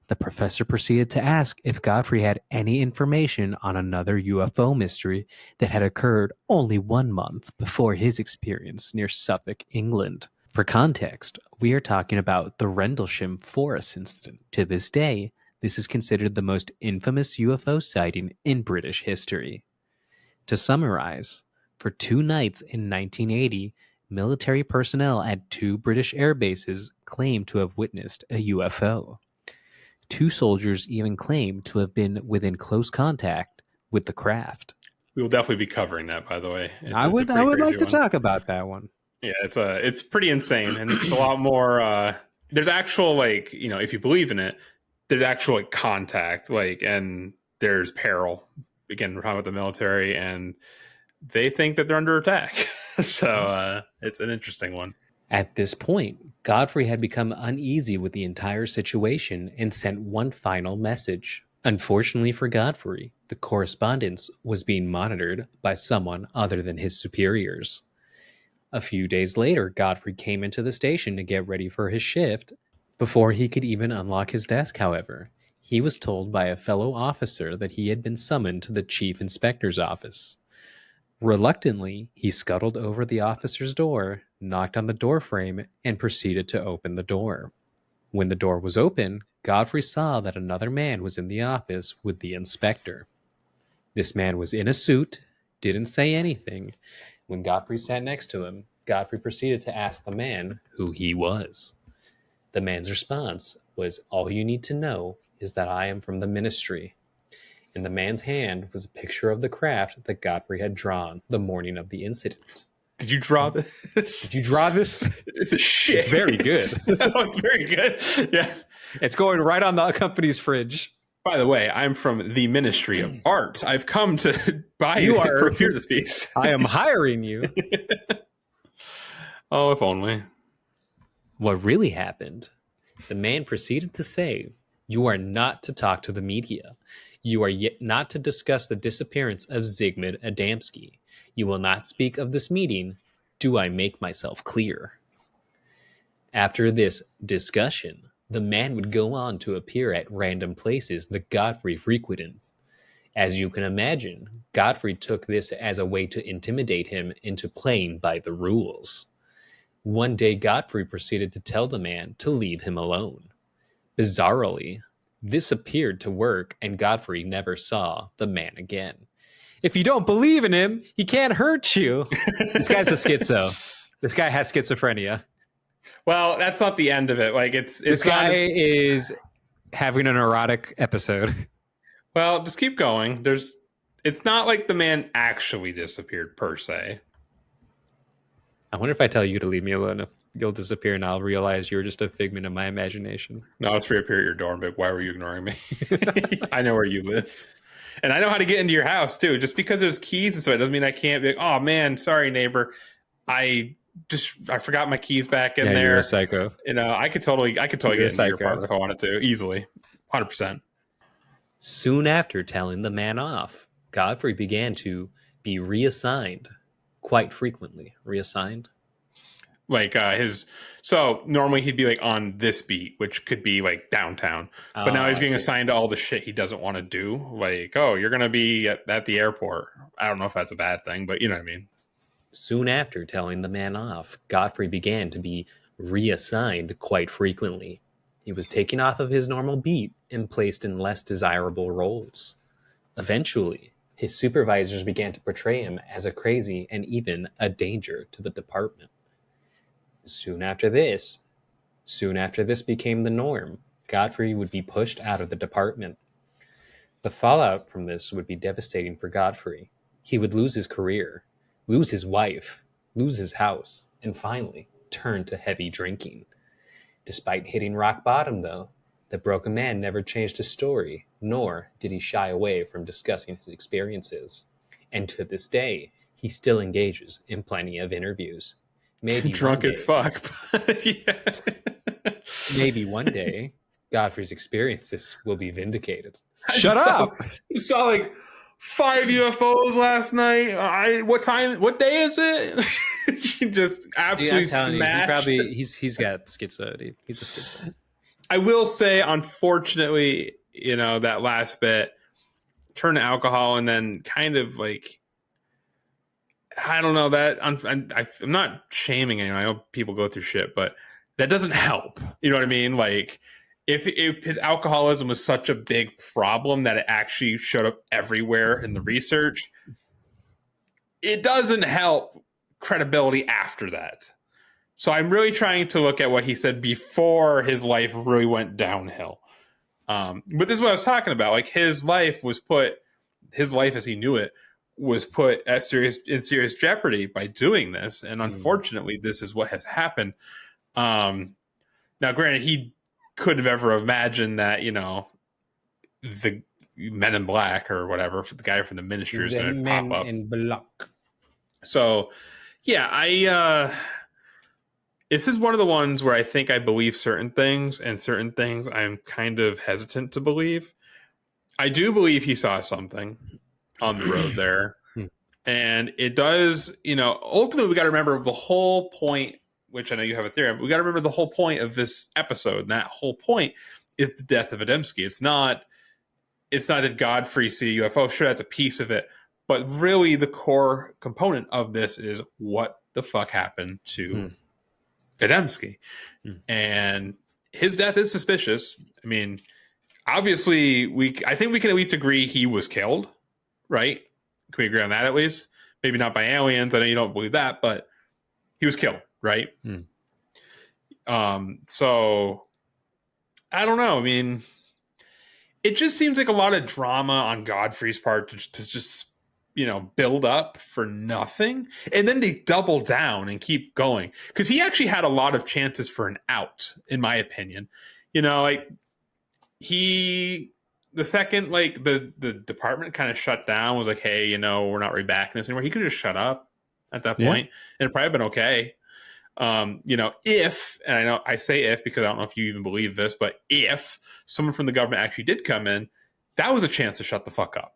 Speaker 1: The professor proceeded to ask if Godfrey had any information on another UFO mystery that had occurred only 1 month before his experience near Suffolk, England. For context, we are talking about the Rendlesham Forest incident. To this day, this is considered the most infamous UFO sighting in British history. To summarize, for 2 nights in 1980, military personnel at 2 British air bases claimed to have witnessed a UFO. 2 soldiers even claimed to have been within close contact with the craft.
Speaker 2: We will definitely be covering that, by the way.
Speaker 1: I would like to talk about that one.
Speaker 2: Yeah, it's pretty insane, and it's a lot more. There's actual if you believe in it, there's actual contact, and there's peril. Again, we're talking about the military, and they think that they're under attack. So it's an interesting one.
Speaker 1: At this point, Godfrey had become uneasy with the entire situation and sent one final message. Unfortunately for Godfrey, the correspondence was being monitored by someone other than his superiors. A few days later, Godfrey came into the station to get ready for his shift. Before he could even unlock his desk, however, he was told by a fellow officer that he had been summoned to the chief inspector's office. Reluctantly, he scuttled over the officer's door, knocked on the doorframe, and proceeded to open the door. When the door was open, Godfrey saw that another man was in the office with the inspector. This man was in a suit, didn't say anything. When Godfrey sat next to him, Godfrey proceeded to ask the man who he was. The man's response was, "All you need to know is that I am from the ministry." In the man's hand was a picture of the craft that Godfrey had drawn the morning of the incident.
Speaker 2: Did you draw this?
Speaker 1: Did you draw this?
Speaker 2: Shit.
Speaker 1: It's very good.
Speaker 2: Oh, it's very good. Yeah.
Speaker 1: It's going right on the company's fridge.
Speaker 2: By the way, I'm from the Ministry of Art. I've come to buy
Speaker 1: You
Speaker 2: and
Speaker 1: are-
Speaker 2: procure this piece.
Speaker 1: I am hiring you.
Speaker 2: Oh, if only.
Speaker 1: What really happened? The man proceeded to say, "You are not to talk to the media. You are yet not to discuss the disappearance of Zigmund Adamski. You will not speak of this meeting. Do I make myself clear?" After this discussion, the man would go on to appear at random places that Godfrey frequented. As you can imagine, Godfrey took this as a way to intimidate him into playing by the rules. One day, Godfrey proceeded to tell the man to leave him alone. Bizarrely, this appeared to work, and Godfrey never saw the man again. If you don't believe in him, he can't hurt you. This guy's a schizo. This guy has schizophrenia.
Speaker 2: Well, that's not the end of it.
Speaker 1: This guy is having an erotic episode.
Speaker 2: Well, just keep going. It's not like the man actually disappeared per se.
Speaker 1: I wonder if I tell you to leave me alone, if you'll disappear and I'll realize you're just a figment of my imagination.
Speaker 2: No, I'll just reappear at your door and be like, why were you ignoring me? I know where you live. And I know how to get into your house too. Just because there's keys and so it doesn't mean I can't be like, oh man, sorry neighbor. I forgot my keys back in there.
Speaker 1: You're a psycho.
Speaker 2: I could totally get into your
Speaker 1: psycho.
Speaker 2: apartment if I wanted to, easily. 100%.
Speaker 1: Soon after telling the man off, Godfrey began to be reassigned quite frequently. Reassigned?
Speaker 2: Like so normally he'd be like on this beat, which could be like downtown. But now he's getting assigned to all the shit he doesn't want to do. Like, oh, you're going to be at the airport. I don't know if that's a bad thing, but you know what I mean?
Speaker 1: Soon after telling the man off, Godfrey began to be reassigned quite frequently. He was taken off of his normal beat and placed in less desirable roles. Eventually, his supervisors began to portray him as a crazy and even a danger to the department. Soon after this became the norm. Godfrey would be pushed out of the department. The fallout from this would be devastating for Godfrey. He would lose his career, lose his wife, lose his house, and finally turn to heavy drinking. Despite hitting rock bottom, though, the broken man never changed his story, nor did he shy away from discussing his experiences. And to this day, he still engages in plenty of interviews. Maybe
Speaker 2: drunk as fuck. Yeah.
Speaker 1: Maybe one day, Godfrey's experiences will be vindicated.
Speaker 2: Shut up! You saw like 5 UFOs last night. What day is it? He just absolutely smashed.
Speaker 1: He's got schizo, dude. He's a schizo.
Speaker 2: I will say, unfortunately, that last bit turned to alcohol and then kind of like, I don't know that I'm not shaming anyone. I know people go through shit, but that doesn't help. You know what I mean? Like if his alcoholism was such a big problem that it actually showed up everywhere in the research, it doesn't help credibility after that. So I'm really trying to look at what he said before his life really went downhill. But this is what I was talking about. Like his life as he knew it was put in serious jeopardy by doing this. And unfortunately, this is what has happened. Now, granted, he couldn't have ever imagined that, the Men in Black or whatever, the guy from the ministry is going to pop up.
Speaker 1: In Black.
Speaker 2: So, yeah, this is one of the ones where I think I believe certain things, and certain things I'm kind of hesitant to believe. I do believe he saw something on the road there. And it does, ultimately we got to remember the whole point, which I know you have a theory, but we got to remember the whole point of this episode. And that whole point is the death of Adamski. It's not that Godfrey see a UFO. Sure, that's a piece of it. But really the core component of this is what the fuck happened to Adamski. And his death is suspicious. I mean, obviously I think we can at least agree he was killed, right? Can we agree on that at least? Maybe not by aliens. I know you don't believe that, but he was killed, right? So I don't know. I mean, it just seems like a lot of drama on Godfrey's part to just build up for nothing. And then they double down and keep going. Because he actually had a lot of chances for an out, in my opinion. The second, the department kind of shut down, was like, hey, we're not really backing this anymore. He could have just shut up at that point, and it'd probably been okay. If, and I know I say if because I don't know if you even believe this, but if someone from the government actually did come in, that was a chance to shut the fuck up.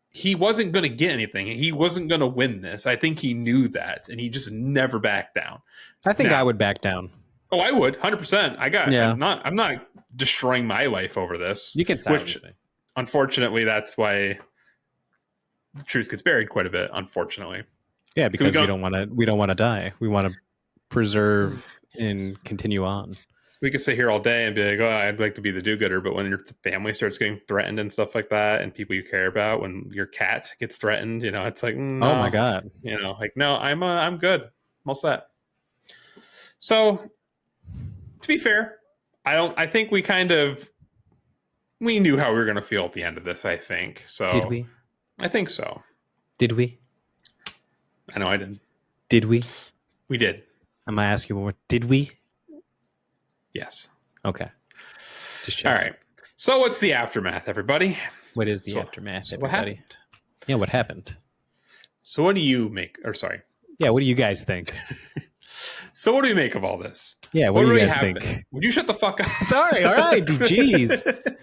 Speaker 2: He wasn't going to get anything. He wasn't going to win this. I think he knew that, and he just never backed down.
Speaker 1: I think I would back down.
Speaker 2: Oh, I would, 100%. I'm not destroying my life over this.
Speaker 1: You can silence me.
Speaker 2: Unfortunately, that's why the truth gets buried quite a bit. Unfortunately,
Speaker 1: yeah, because we don't want to die. We want to preserve and continue on.
Speaker 2: We could sit here all day and be like, "Oh, I'd like to be the do-gooder," but when your family starts getting threatened and stuff like that, and people you care about, when your cat gets threatened, it's like, no,
Speaker 1: oh my god,
Speaker 2: no, I'm good, I'm all set. So, to be fair, I think we knew how we were going to feel at the end of this. I think so.
Speaker 1: Did we?
Speaker 2: I think so.
Speaker 1: Did we?
Speaker 2: I know I did.
Speaker 1: Did we?
Speaker 2: We did.
Speaker 1: I'm gonna ask you one more. Did we?
Speaker 2: Yes.
Speaker 1: Okay. Just check.
Speaker 2: All right. So what's the aftermath, everybody?
Speaker 1: What is the aftermath, everybody?
Speaker 2: What happened?
Speaker 1: Yeah, what happened?
Speaker 2: So what do you make? Or sorry.
Speaker 1: Yeah, what do you guys think?
Speaker 2: So what do you make of all this?
Speaker 1: Yeah, what do you guys think?
Speaker 2: Would you shut the fuck up?
Speaker 1: Sorry. All right, dude. Jeez.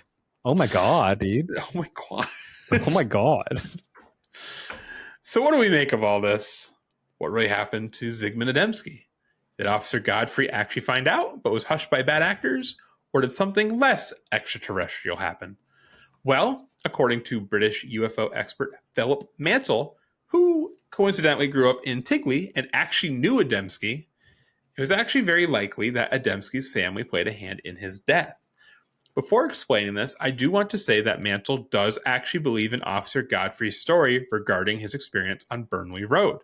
Speaker 1: Oh my god, dude.
Speaker 2: Oh my god.
Speaker 1: Oh my god.
Speaker 2: So what do we make of all this? What really happened to Zigmund Adamski? Did Officer Godfrey actually find out, but was hushed by bad actors? Or did something less extraterrestrial happen? Well, according to British UFO expert Philip Mantle, who coincidentally grew up in Tigley and actually knew Adamski, it was actually very likely that Adamski's family played a hand in his death. Before explaining this, I do want to say that Mantle does actually believe in Officer Godfrey's story regarding his experience on Burnley Road.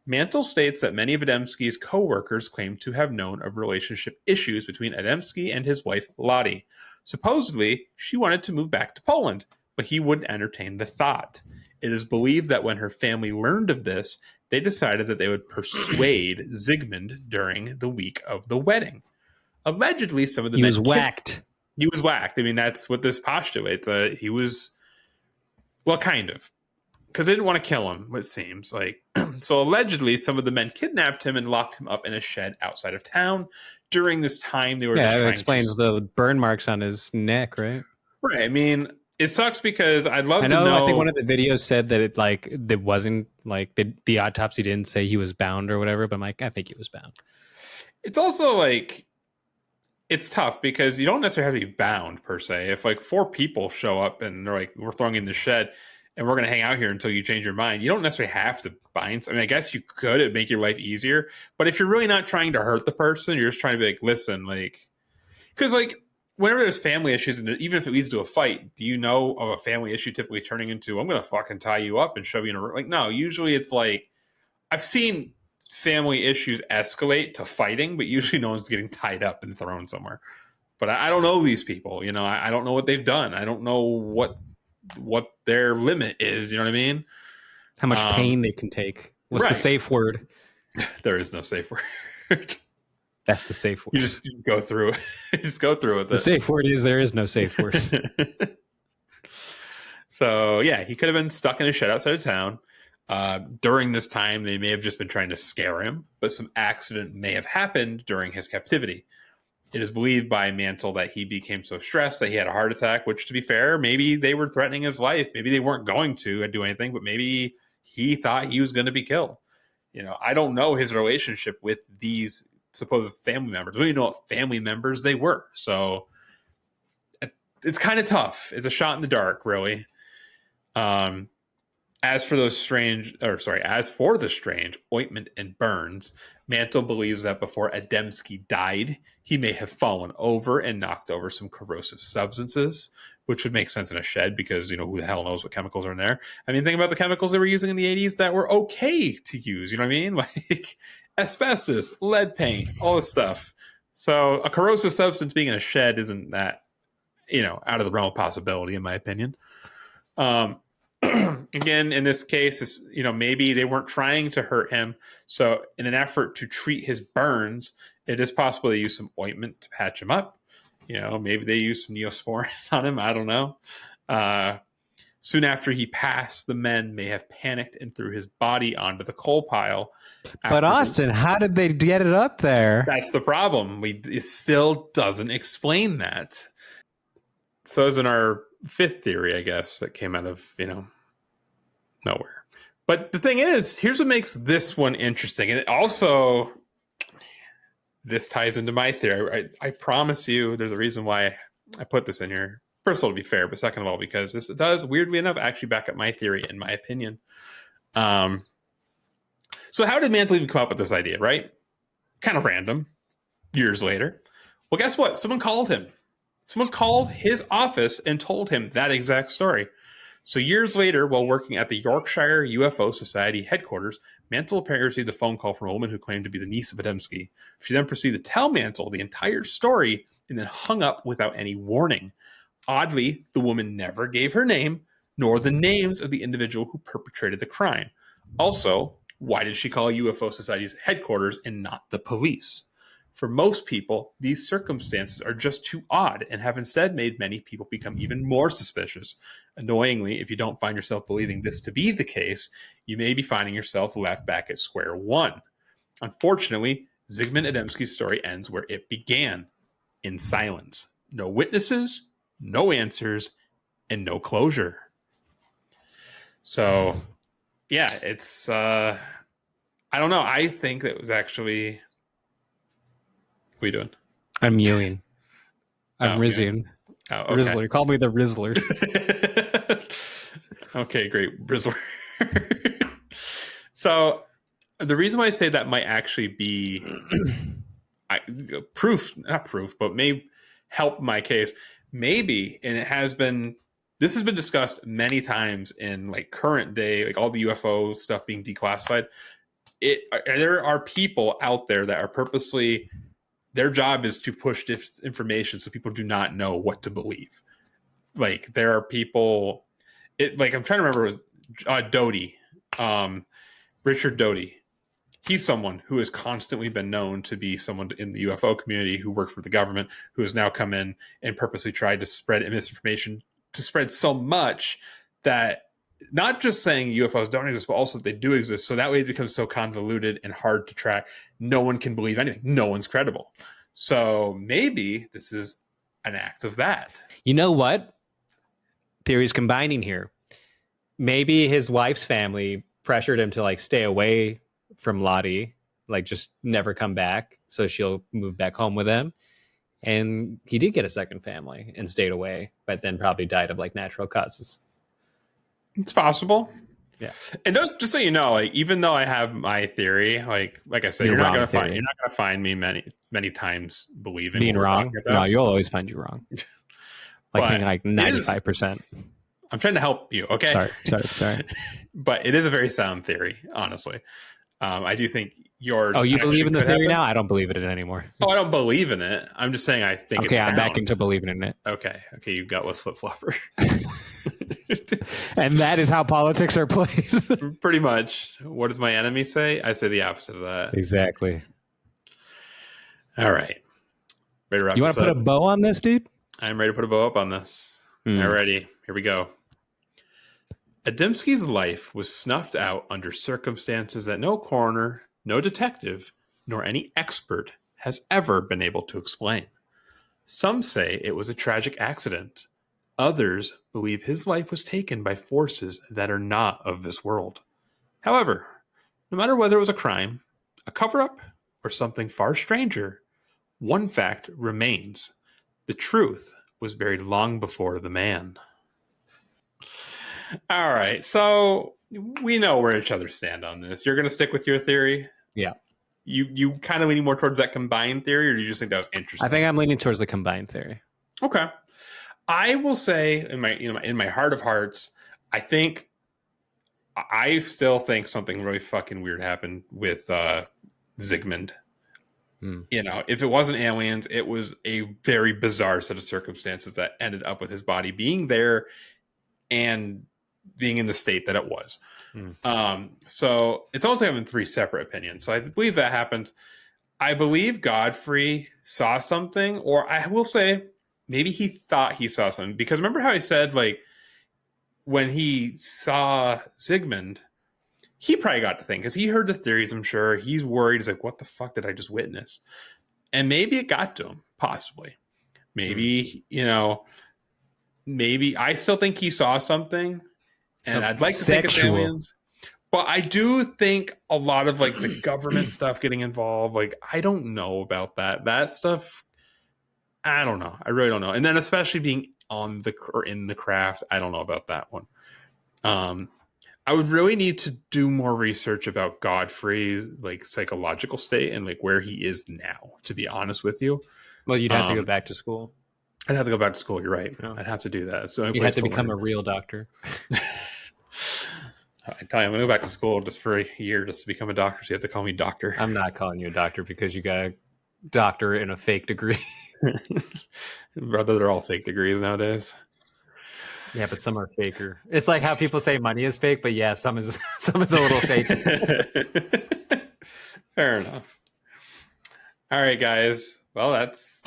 Speaker 2: Mantle states that many of Adamski's co-workers claim to have known of relationship issues between Adamski and his wife Lottie. Supposedly, she wanted to move back to Poland, but he wouldn't entertain the thought. It is believed that when her family learned of this, they decided that they would persuade Zigmund during the week of the wedding. Allegedly, some of the
Speaker 1: He
Speaker 2: men
Speaker 1: was whacked.
Speaker 2: He was whacked. I mean, that's what this postulates. He was, well, kind of. Because they didn't want to kill him, it seems like. So allegedly, some of the men kidnapped him and locked him up in a shed outside of town. During this time, they were just
Speaker 1: Yeah,
Speaker 2: trying
Speaker 1: it explains the burn marks on his neck, right?
Speaker 2: Right. I mean, it sucks because I'd love
Speaker 1: I
Speaker 2: to
Speaker 1: know.
Speaker 2: know.
Speaker 1: I think one of the videos said that it wasn't like the autopsy didn't say he was bound or whatever, but I'm like, I think he was bound.
Speaker 2: It's also like, it's tough because you don't necessarily have to be bound per se. If like 4 people show up and they're like, we're throwing in the shed and we're going to hang out here until you change your mind, you don't necessarily have to bind. I mean, I guess you could, it'd make your life easier. But if you're really not trying to hurt the person, you're just trying to be like, listen, like, because like whenever there's family issues, and even if it leads to a fight, do you know of a family issue typically turning into, I'm going to fucking tie you up and shove you in a room? Like, no, usually it's like, I've seen family issues escalate to fighting, but usually no one's getting tied up and thrown somewhere. But I don't know these people, you know, I don't know what they've done. I don't know what their limit is. You know what I mean?
Speaker 1: How much pain they can take. What's the safe word?
Speaker 2: There is no safe word.
Speaker 1: That's the safe word.
Speaker 2: You just go through it. You just go through with it.
Speaker 1: The safe word is there is no safe word.
Speaker 2: So yeah, he could have been stuck in a shed outside of town. During this time, they may have just been trying to scare him, but some accident may have happened during his captivity. It is believed by Mantle that he became so stressed that he had a heart attack, which, to be fair, maybe they were threatening his life. Maybe they weren't going to do anything, but maybe he thought he was going to be killed. You know, I don't know his relationship with these supposed family members. We don't know what family members they were. So it's kind of tough. It's a shot in the dark, really. As for the strange ointment and burns, Mantle believes that before Adamski died, he may have fallen over and knocked over some corrosive substances, which would make sense in a shed because, you know, who the hell knows what chemicals are in there? I mean, think about the chemicals they were using in the 80s that were okay to use. You know what I mean? Like asbestos, lead paint, all this stuff. So a corrosive substance being in a shed isn't that, you know, out of the realm of possibility, in my opinion. Again, in this case, you know, maybe they weren't trying to hurt him. So in an effort to treat his burns, it is possible they use some ointment to patch him up. You know, maybe they use some Neosporin on him. I don't know. Soon after he passed, the men may have panicked and threw his body onto the coal pile.
Speaker 1: But Austin, how did they get it up there?
Speaker 2: That's the problem. It still doesn't explain that. So as in our 5th theory, I guess, that came out of, you know, nowhere. But the thing is, here's what makes this one interesting. And it also, this ties into my theory. I promise you there's a reason why I put this in here. First of all, to be fair, but second of all, because this does, weirdly enough, actually back up my theory, in my opinion. So how did Mantle even come up with this idea, right? Kind of random. Years later. Well, guess what? Someone called him. Someone called his office and told him that exact story. So years later, while working at the Yorkshire UFO Society headquarters, Mantle apparently received a phone call from a woman who claimed to be the niece of Adamski. She then proceeded to tell Mantle the entire story and then hung up without any warning. Oddly, the woman never gave her name, nor the names of the individual who perpetrated the crime. Also, why did she call UFO Society's headquarters and not the police? For most people, these circumstances are just too odd and have instead made many people become even more suspicious. Annoyingly, if you don't find yourself believing this to be the case, you may be finding yourself left back at square one. Unfortunately, Zigmund Adamski's story ends where it began, in silence. No witnesses, no answers, and no closure. So, yeah, it's, I don't know. I think that was actually What are you doing?
Speaker 1: I'm mewing. I'm
Speaker 2: okay.
Speaker 1: rizzing.
Speaker 2: Oh, okay.
Speaker 1: Rizzler. Call me the Rizzler.
Speaker 2: Okay, great. Rizzler. So the reason why I say that might actually be not proof, but may help my case. Maybe, and this has been discussed many times in like current day, like all the UFO stuff being declassified. There are people out there that are purposely, their job is to push information so people do not know what to believe. Like there are people, I'm trying to remember, Doty, Richard Doty. He's someone who has constantly been known to be someone in the UFO community who worked for the government, who has now come in and purposely tried to spread misinformation, to spread so much that not just saying UFOs don't exist, but also that they do exist. So that way it becomes so convoluted and hard to track. No one can believe anything. No one's credible. So maybe this is an act of that.
Speaker 1: You know what? Theories combining here. Maybe his wife's family pressured him to like stay away from Lottie, like just never come back, so she'll move back home with him. And he did get a second family and stayed away, but then probably died of like natural causes.
Speaker 2: It's possible.
Speaker 1: Yeah.
Speaker 2: And just so you know, like even though I have my theory, like I said, you're not gonna find me many times being wrong.
Speaker 1: No, you'll always find you wrong. Like 95%.
Speaker 2: I'm trying to help you. Okay.
Speaker 1: Sorry.
Speaker 2: But it is a very sound theory, honestly. I do think yours.
Speaker 1: Oh, you believe in the theory now? I don't believe in it anymore.
Speaker 2: Oh, I don't believe in it. I'm just saying I think it's sound.
Speaker 1: I'm back into believing in it.
Speaker 2: Okay, you gutless flip-flopper.
Speaker 1: And that is how politics are played.
Speaker 2: Pretty much. What does my enemy say? I say the opposite of that.
Speaker 1: Exactly.
Speaker 2: All right. Ready to wrap
Speaker 1: You want to put a bow on this, dude?
Speaker 2: I'm ready to put a bow up on this. Alrighty, here we go. Adamski's life was snuffed out under circumstances that no coroner, no detective, nor any expert has ever been able to explain. Some say it was a tragic accident. Others believe his life was taken by forces that are not of this world. However, no matter whether it was a crime, a cover-up, or something far stranger, one fact remains. The truth was buried long before the man. All right, so we know where each other stand on this. You're going to stick with your theory?
Speaker 1: Yeah.
Speaker 2: You kind of leaning more towards that combined theory, or do you just think that was interesting?
Speaker 1: I think I'm leaning towards the combined theory.
Speaker 2: Okay. I will say in my heart of hearts, I still think something really fucking weird happened with Zigmund. If it wasn't aliens, it was a very bizarre set of circumstances that ended up with his body being there and being in the state that it was. So it's almost like having three separate opinions. So I believe that happened. I believe Godfrey saw something, or I will say maybe he thought he saw something, because remember how I said, like, when he saw Zigmund, he probably got to think, because he heard the theories, I'm sure. He's worried. He's like, what the fuck did I just witness? And maybe it got to him, possibly. Maybe, maybe I still think he saw something, and I'd like to think it's aliens. But I do think a lot of like the government stuff getting involved, like, I don't know about that. That stuff, I don't know. I really don't know. And then especially being in the craft, I don't know about that one. I would really need to do more research about Godfrey's like psychological state and like where he is now, to be honest with you.
Speaker 1: Well, you'd have to go back to school.
Speaker 2: I'd have to go back to school. You're right.
Speaker 1: Yeah.
Speaker 2: I'd have to do that. So
Speaker 1: you have to become a real doctor.
Speaker 2: I tell you, I'm going to go back to school just for a year just to become a doctor. So you have to call me doctor.
Speaker 1: I'm not calling you a doctor because you got a doctorate in a fake degree.
Speaker 2: Brother, they're all fake degrees nowadays.
Speaker 1: Yeah, but some are faker. It's like how people say money is fake, but yeah, some is a little fake.
Speaker 2: Fair enough. All right, guys. Well, that's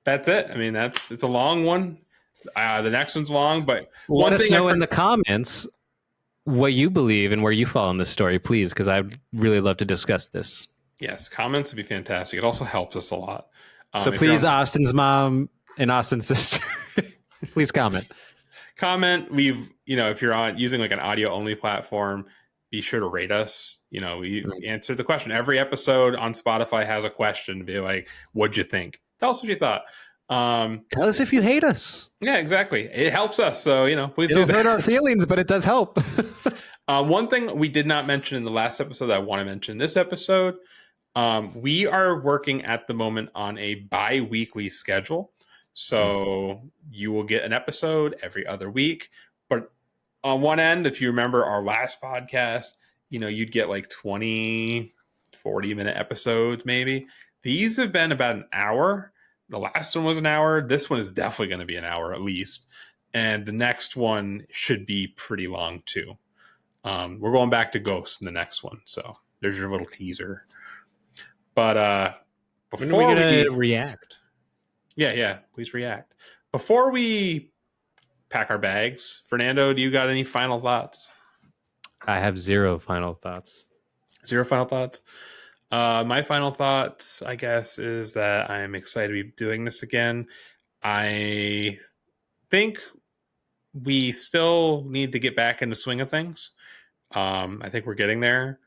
Speaker 2: it. I mean, it's a long one. The next one's long, but
Speaker 1: let us know in the comments what you believe and where you fall in this story, please, because I'd really love to discuss this.
Speaker 2: Yes, comments would be fantastic. It also helps us a lot.
Speaker 1: So please, Austin's mom and Austin's sister, please comment.
Speaker 2: Comment. If you're using like an audio only platform, be sure to rate us. We answer the question. Every episode on Spotify has a question to be like, what'd you think? Tell us what you thought.
Speaker 1: Tell us if you hate us.
Speaker 2: Yeah, exactly. It helps us. So, please
Speaker 1: It'll
Speaker 2: do that.
Speaker 1: hurt our feelings, but it does help.
Speaker 2: One thing we did not mention in the last episode that I want to mention this episode, we are working at the moment on a bi-weekly schedule. So you will get an episode every other week. But on one end, if you remember our last podcast, you'd get like 20, 40-minute episodes maybe. These have been about an hour. The last one was an hour. This one is definitely going to be an hour at least. And the next one should be pretty long too. We're going back to ghosts in the next one. So there's your little teaser. But before
Speaker 1: when are we going to react?
Speaker 2: Yeah. Please react. Before we pack our bags, Fernando, do you got any final thoughts?
Speaker 1: I have zero final thoughts.
Speaker 2: Zero final thoughts? My final thoughts, I guess, is that I'm excited to be doing this again. I think we still need to get back in the swing of things. I think we're getting there.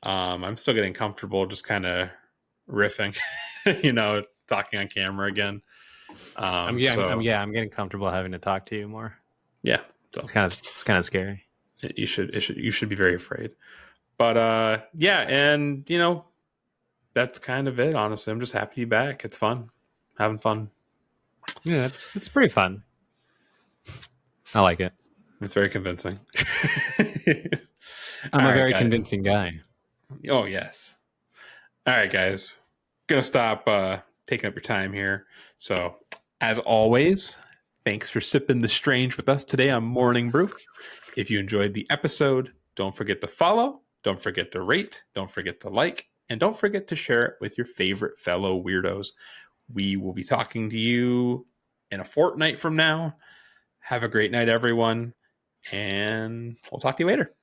Speaker 2: I'm still getting comfortable just kind of riffing, talking on camera again.
Speaker 1: I'm getting comfortable having to talk to you more.
Speaker 2: Yeah. So
Speaker 1: it's kind of scary.
Speaker 2: You should be very afraid. But and that's kind of it, honestly. I'm just happy to be back. It's fun. Having fun.
Speaker 1: Yeah, it's pretty fun. I like it.
Speaker 2: It's very convincing.
Speaker 1: I'm a very convincing guy.
Speaker 2: Oh, yes. All right, guys. Gonna stop taking up your time here. So, as always, thanks for sipping the strange with us today on Mourning Brew. If you enjoyed the episode, don't forget to follow, don't forget to rate, don't forget to like, and don't forget to share it with your favorite fellow weirdos. We will be talking to you in a fortnight from now. Have a great night, everyone, and we'll talk to you later.